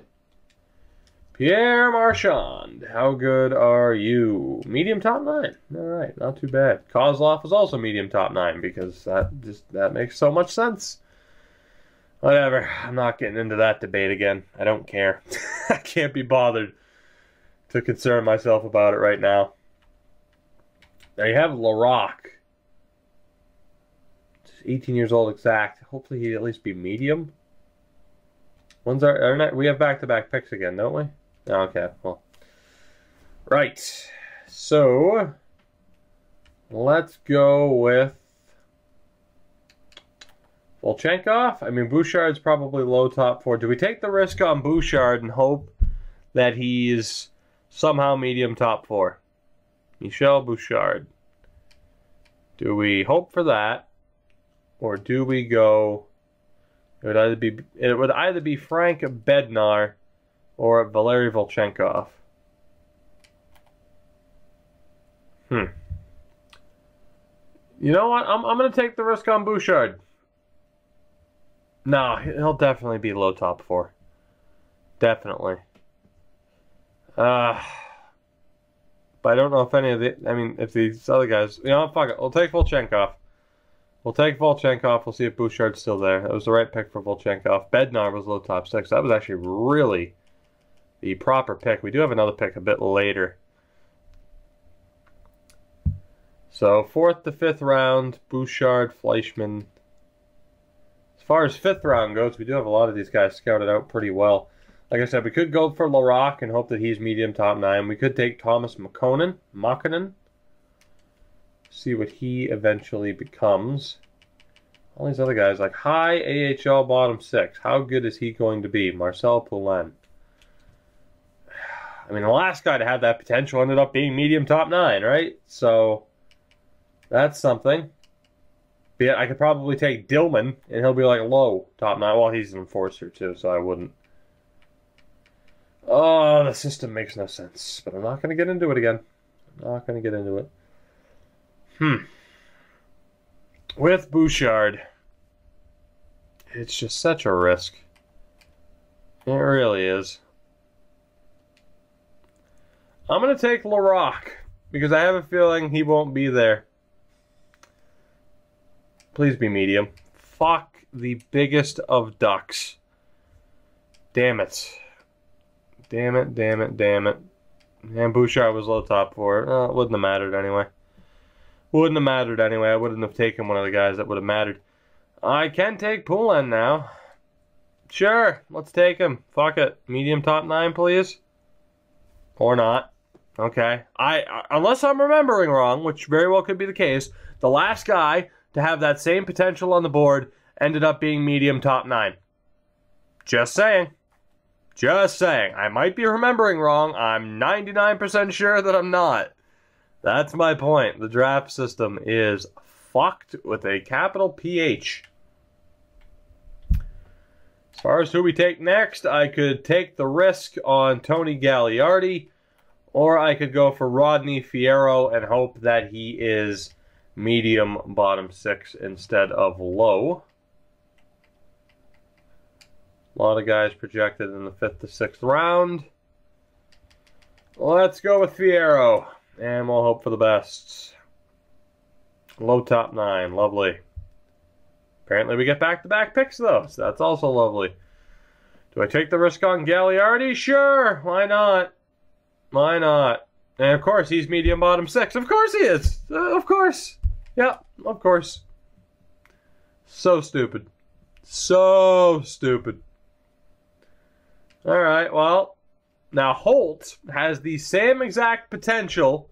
Pierre Marchand, how good are you? Medium top 9. All right, not too bad. Kozlov is also medium top 9 because that makes so much sense. Whatever. I'm not getting into that debate again. I don't care. I can't be bothered to concern myself about it right now. There you have Larocque. 18 years old exact. Hopefully he'd at least be medium. When's we have back-to-back picks again, don't we? Okay, well. Right. So, let's go with Volchenkov. I mean, Bouchard's probably low top 4. Do we take the risk on Bouchard and hope that he's somehow medium top 4? Michel Bouchard. Do we hope for that? Or do we go... It would either be Frank Bednar or Valery Volchenkov. You know what? I'm going to take the risk on Bouchard. No, he'll definitely be low top 4. Definitely. But I don't know if any of the... I mean, if these other guys... You know, fuck it. We'll take Volchenkov. We'll see if Bouchard's still there. That was the right pick for Volchenkov. Bednar was low top 6. That was actually really, the proper pick. We do have another pick a bit later. So 4th to 5th round, Bouchard, Fleischmann. As far as 5th round goes, we do have a lot of these guys scouted out pretty well. Like I said, we could go for Larocque and hope that he's medium top 9. We could take Thomas Makkonen. See what he eventually becomes. All these other guys, like high AHL bottom 6. How good is he going to be? Marcel Poulin. I mean, the last guy to have that potential ended up being medium top 9, right? So, that's something. But yet, I could probably take Dillman, and he'll be like low top 9. Well, he's an enforcer, too, so I wouldn't. Oh, the system makes no sense. But I'm not going to get into it again. I'm not going to get into it. With Bouchard, it's just such a risk. It really is. I'm going to take Larocque because I have a feeling he won't be there. Please be medium. Fuck the biggest of ducks. Damn it. Damn it, damn it, damn it. And Bouchard was low top 4. It wouldn't have mattered anyway. Wouldn't have mattered anyway. I wouldn't have taken one of the guys that would have mattered. I can take Poulin now. Sure, let's take him. Fuck it. Medium top 9, please. Or not. Okay. Unless I'm remembering wrong, which very well could be the case, the last guy to have that same potential on the board ended up being medium top 9. Just saying. Just saying. I might be remembering wrong. I'm 99% sure that I'm not. That's my point. The draft system is fucked with a capital PH. As far as who we take next, I could take the risk on Tony Gagliardi, or I could go for Rodney Fierro and hope that he is medium bottom 6 instead of low. A lot of guys projected in the 5th to 6th round. Let's go with Fierro. And we'll hope for the best. Low top 9. Lovely. Apparently we get back-to-back picks, though. So that's also lovely. Do I take the risk on Gagliardi? Sure. Why not? Why not? And of course, he's medium bottom 6. Of course he is. Of course. Yeah, of course. So stupid. So stupid. All right, well. Now, Holt has the same exact potential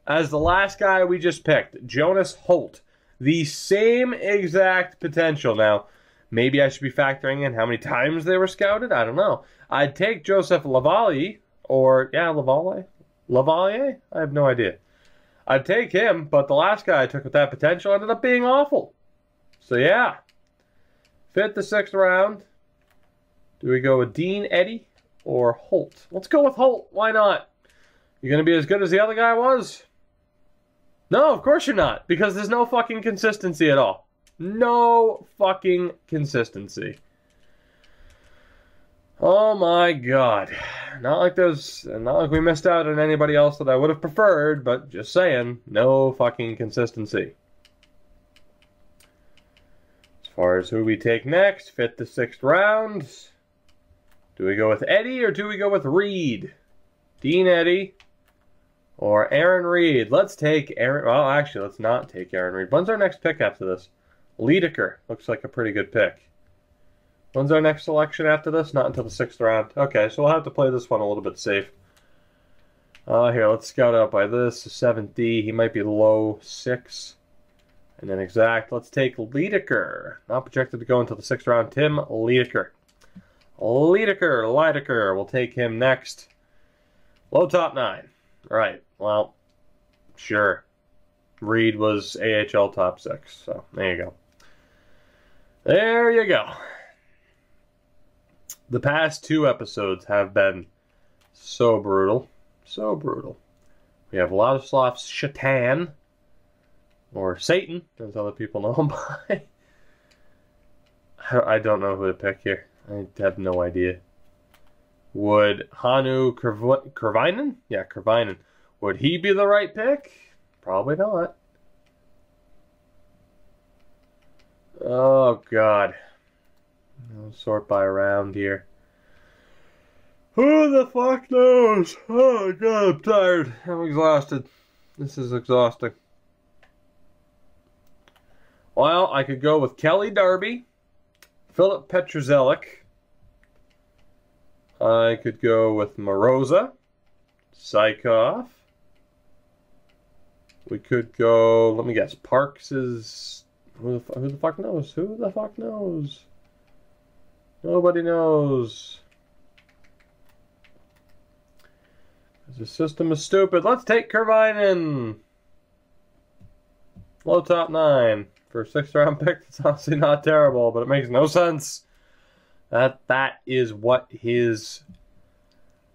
as the last guy we just picked, Jonas Holt. The same exact potential. Now, maybe I should be factoring in how many times they were scouted. I don't know. I'd take Joseph Lavallée, or, yeah, Lavallée? I have no idea. I'd take him, but the last guy I took with that potential ended up being awful. So, yeah. 5th to 6th round. Do we go with Dean Eddy? Or Holt. Let's go with Holt. Why not? You going to be as good as the other guy was? No, of course you're not. Because there's no fucking consistency at all. No fucking consistency. Oh my god. Not like we missed out on anybody else that I would have preferred, but just saying, no fucking consistency. As far as who we take next, 5th to 6th round. Do we go with Eddy or do we go with Reed? Dean Eddy or Aaron Reed? Let's take Aaron. Well, actually, let's not take Aaron Reed. When's our next pick after this? Liedeker looks like a pretty good pick. When's our next selection after this? Not until the 6th round. Okay, so we'll have to play this one a little bit safe. Here, let's scout out by this. 7th D. He might be low 6. And then exact. Let's take Liedeker. Not projected to go until the 6th round. Tim Liedeker. Liedeker. We'll take him next. Low top 9. Right. Well, sure. Reed was AHL top 6. So, there you go. There you go. The past 2 episodes have been so brutal. So brutal. We have Ladislav Shatan. Or Satan, as other people know him by. I don't know who to pick here. I have no idea. Would Hanu Kervinen? Yeah, Kervinen. Would he be the right pick? Probably not. Oh, God. I'll sort by round here. Who the fuck knows? Oh god, I'm tired. I'm exhausted. This is exhausting. Well, I could go with Kelly Darby, Philip Petruzelic. I could go with Moroza, Sykov. We could go, let me guess, Parks is... Who the fuck knows? Who the fuck knows? Nobody knows. The system is stupid. Let's take Kervinen. Low top 9. For a 6th round pick, it's honestly not terrible, but it makes no sense. That is what his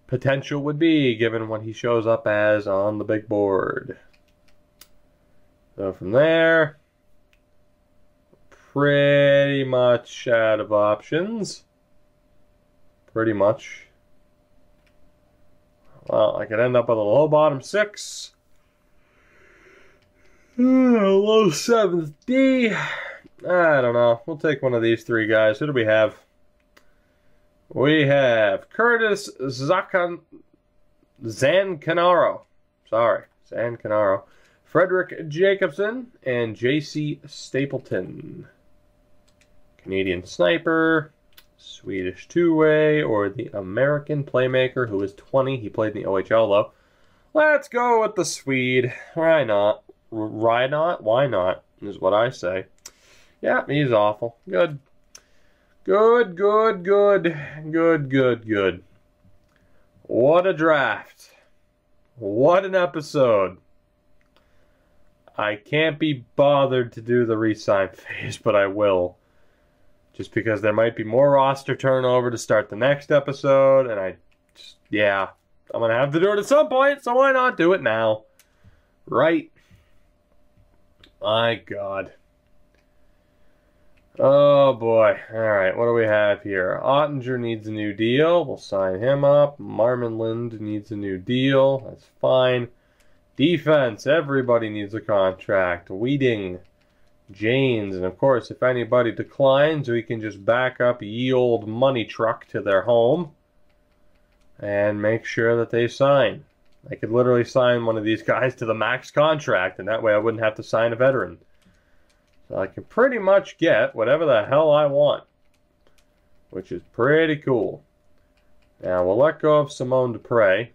potential would be, given what he shows up as on the big board. So from there, pretty much out of options. Pretty much. Well, I could end up with a low bottom 6. Low 7th D. I don't know. We'll take one of these 3 guys. Who do we have? We have Curtis Zancanaro. Sorry, Zancanaro. Frederick Jacobson and J.C. Stapleton. Canadian sniper, Swedish two-way, or the American playmaker who is 20. He played in the OHL though. Let's go with the Swede. Why not? Why not? Why not? Is what I say. Yeah, he's awful. Good. Good, good, good. Good, good, good. What a draft. What an episode. I can't be bothered to do the re-sign phase, but I will. Just because there might be more roster turnover to start the next episode, and I'm going to have to do it at some point, so why not do it now? Right? My God. Oh, boy. All right, what do we have here? Ottinger needs a new deal. We'll sign him up. Marmon needs a new deal. That's fine. Defense, everybody needs a contract. Weeding, Janes, and of course, if anybody declines, we can just back up ye old money truck to their home and make sure that they sign. I could literally sign one of these guys to the max contract, and that way I wouldn't have to sign a veteran. So I can pretty much get whatever the hell I want, which is pretty cool. Now we'll let go of Simone Dupre.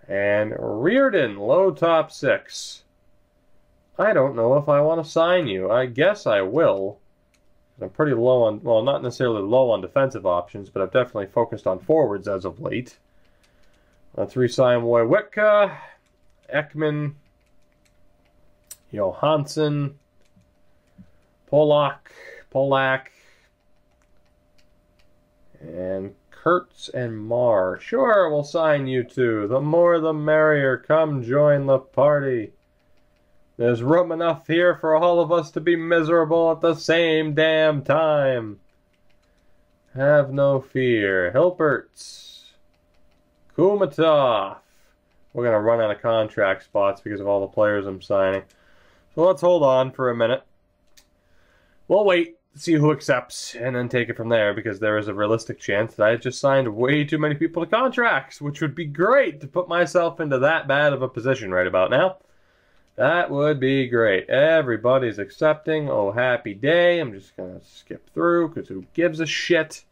And Reardon, low top 6. I don't know if I want to sign you. I guess I will. I'm pretty low on, well, not necessarily low on defensive options, but I've definitely focused on forwards as of late. Let's re-sign Wojciechowski, Ekman, Johansson, Polak, and Kurtz and Marr. Sure, we'll sign you two. The more the merrier. Come join the party. There's room enough here for all of us to be miserable at the same damn time. Have no fear. Hilperts. Kumatov. We're going to run out of contract spots because of all the players I'm signing. So let's hold on for a minute. We'll wait, see who accepts, and then take it from there, because there is a realistic chance that I just signed way too many people to contracts, which would be great to put myself into that bad of a position right about now. That would be great. Everybody's accepting. Oh, happy day. I'm just going to skip through, because who gives a shit?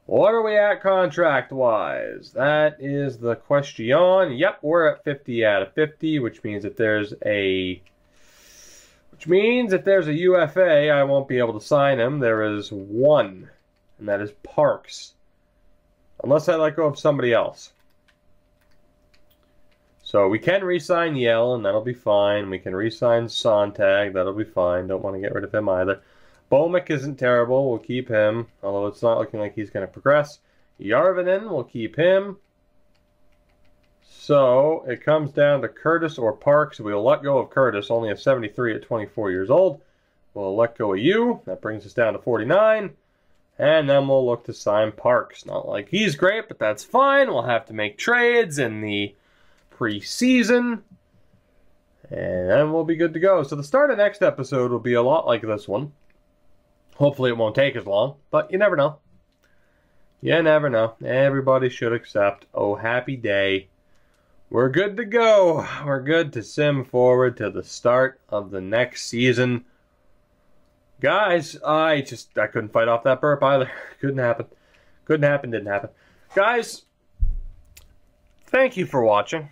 What are we at contract-wise? That is the question. Yep, we're at 50 out of 50, which means if there's a UFA, I won't be able to sign him. There is one, and that is Parks. Unless I let go of somebody else. So we can re-sign Yell, and that'll be fine. We can re-sign Sontag, that'll be fine. Don't want to get rid of him either. Bomick isn't terrible, we'll keep him. Although it's not looking like he's going to progress. Järvinen, we'll keep him. So it comes down to Curtis or Parks. We'll let go of Curtis, only a 73 at 24 years old. We'll let go of you. That brings us down to 49. And then we'll look to sign Parks. Not like he's great, but that's fine. We'll have to make trades in the preseason. And then we'll be good to go. So the start of next episode will be a lot like this one. Hopefully it won't take as long, but you never know. You never know. Everybody should accept. Oh, happy day. We're good to go. We're good to sim forward to the start of the next season. Guys, I couldn't fight off that burp either. Couldn't happen. Didn't happen. Guys, thank you for watching.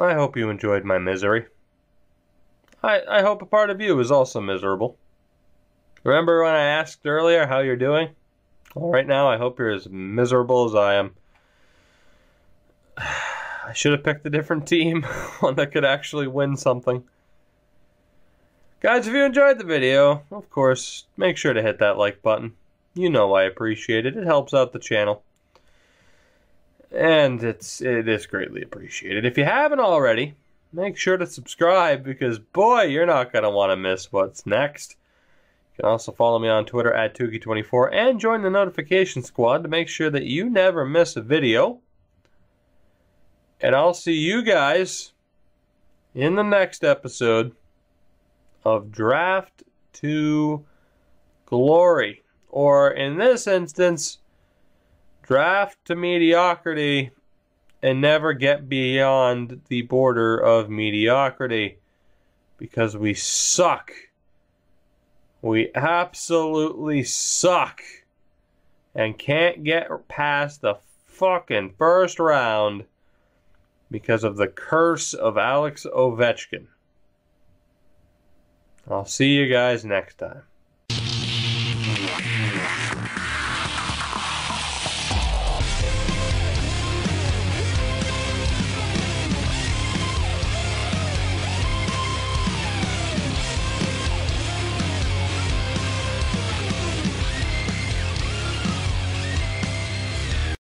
I hope you enjoyed my misery. I hope a part of you is also miserable. Remember when I asked earlier how you're doing? Well, right now I hope you're as miserable as I am. I should have picked a different team, one that could actually win something. Guys, if you enjoyed the video, of course, make sure to hit that like button. You know I appreciate it. It helps out the channel. And it is greatly appreciated. If you haven't already, make sure to subscribe because, boy, you're not going to want to miss what's next. You can also follow me on Twitter at Tuki24 and join the notification squad to make sure that you never miss a video. And I'll see you guys in the next episode of Draft to Glory. Or in this instance, Draft to Mediocrity and never get beyond the border of mediocrity. Because we suck. We absolutely suck. And can't get past the fucking first round because of the curse of Alex Ovechkin. I'll see you guys next time.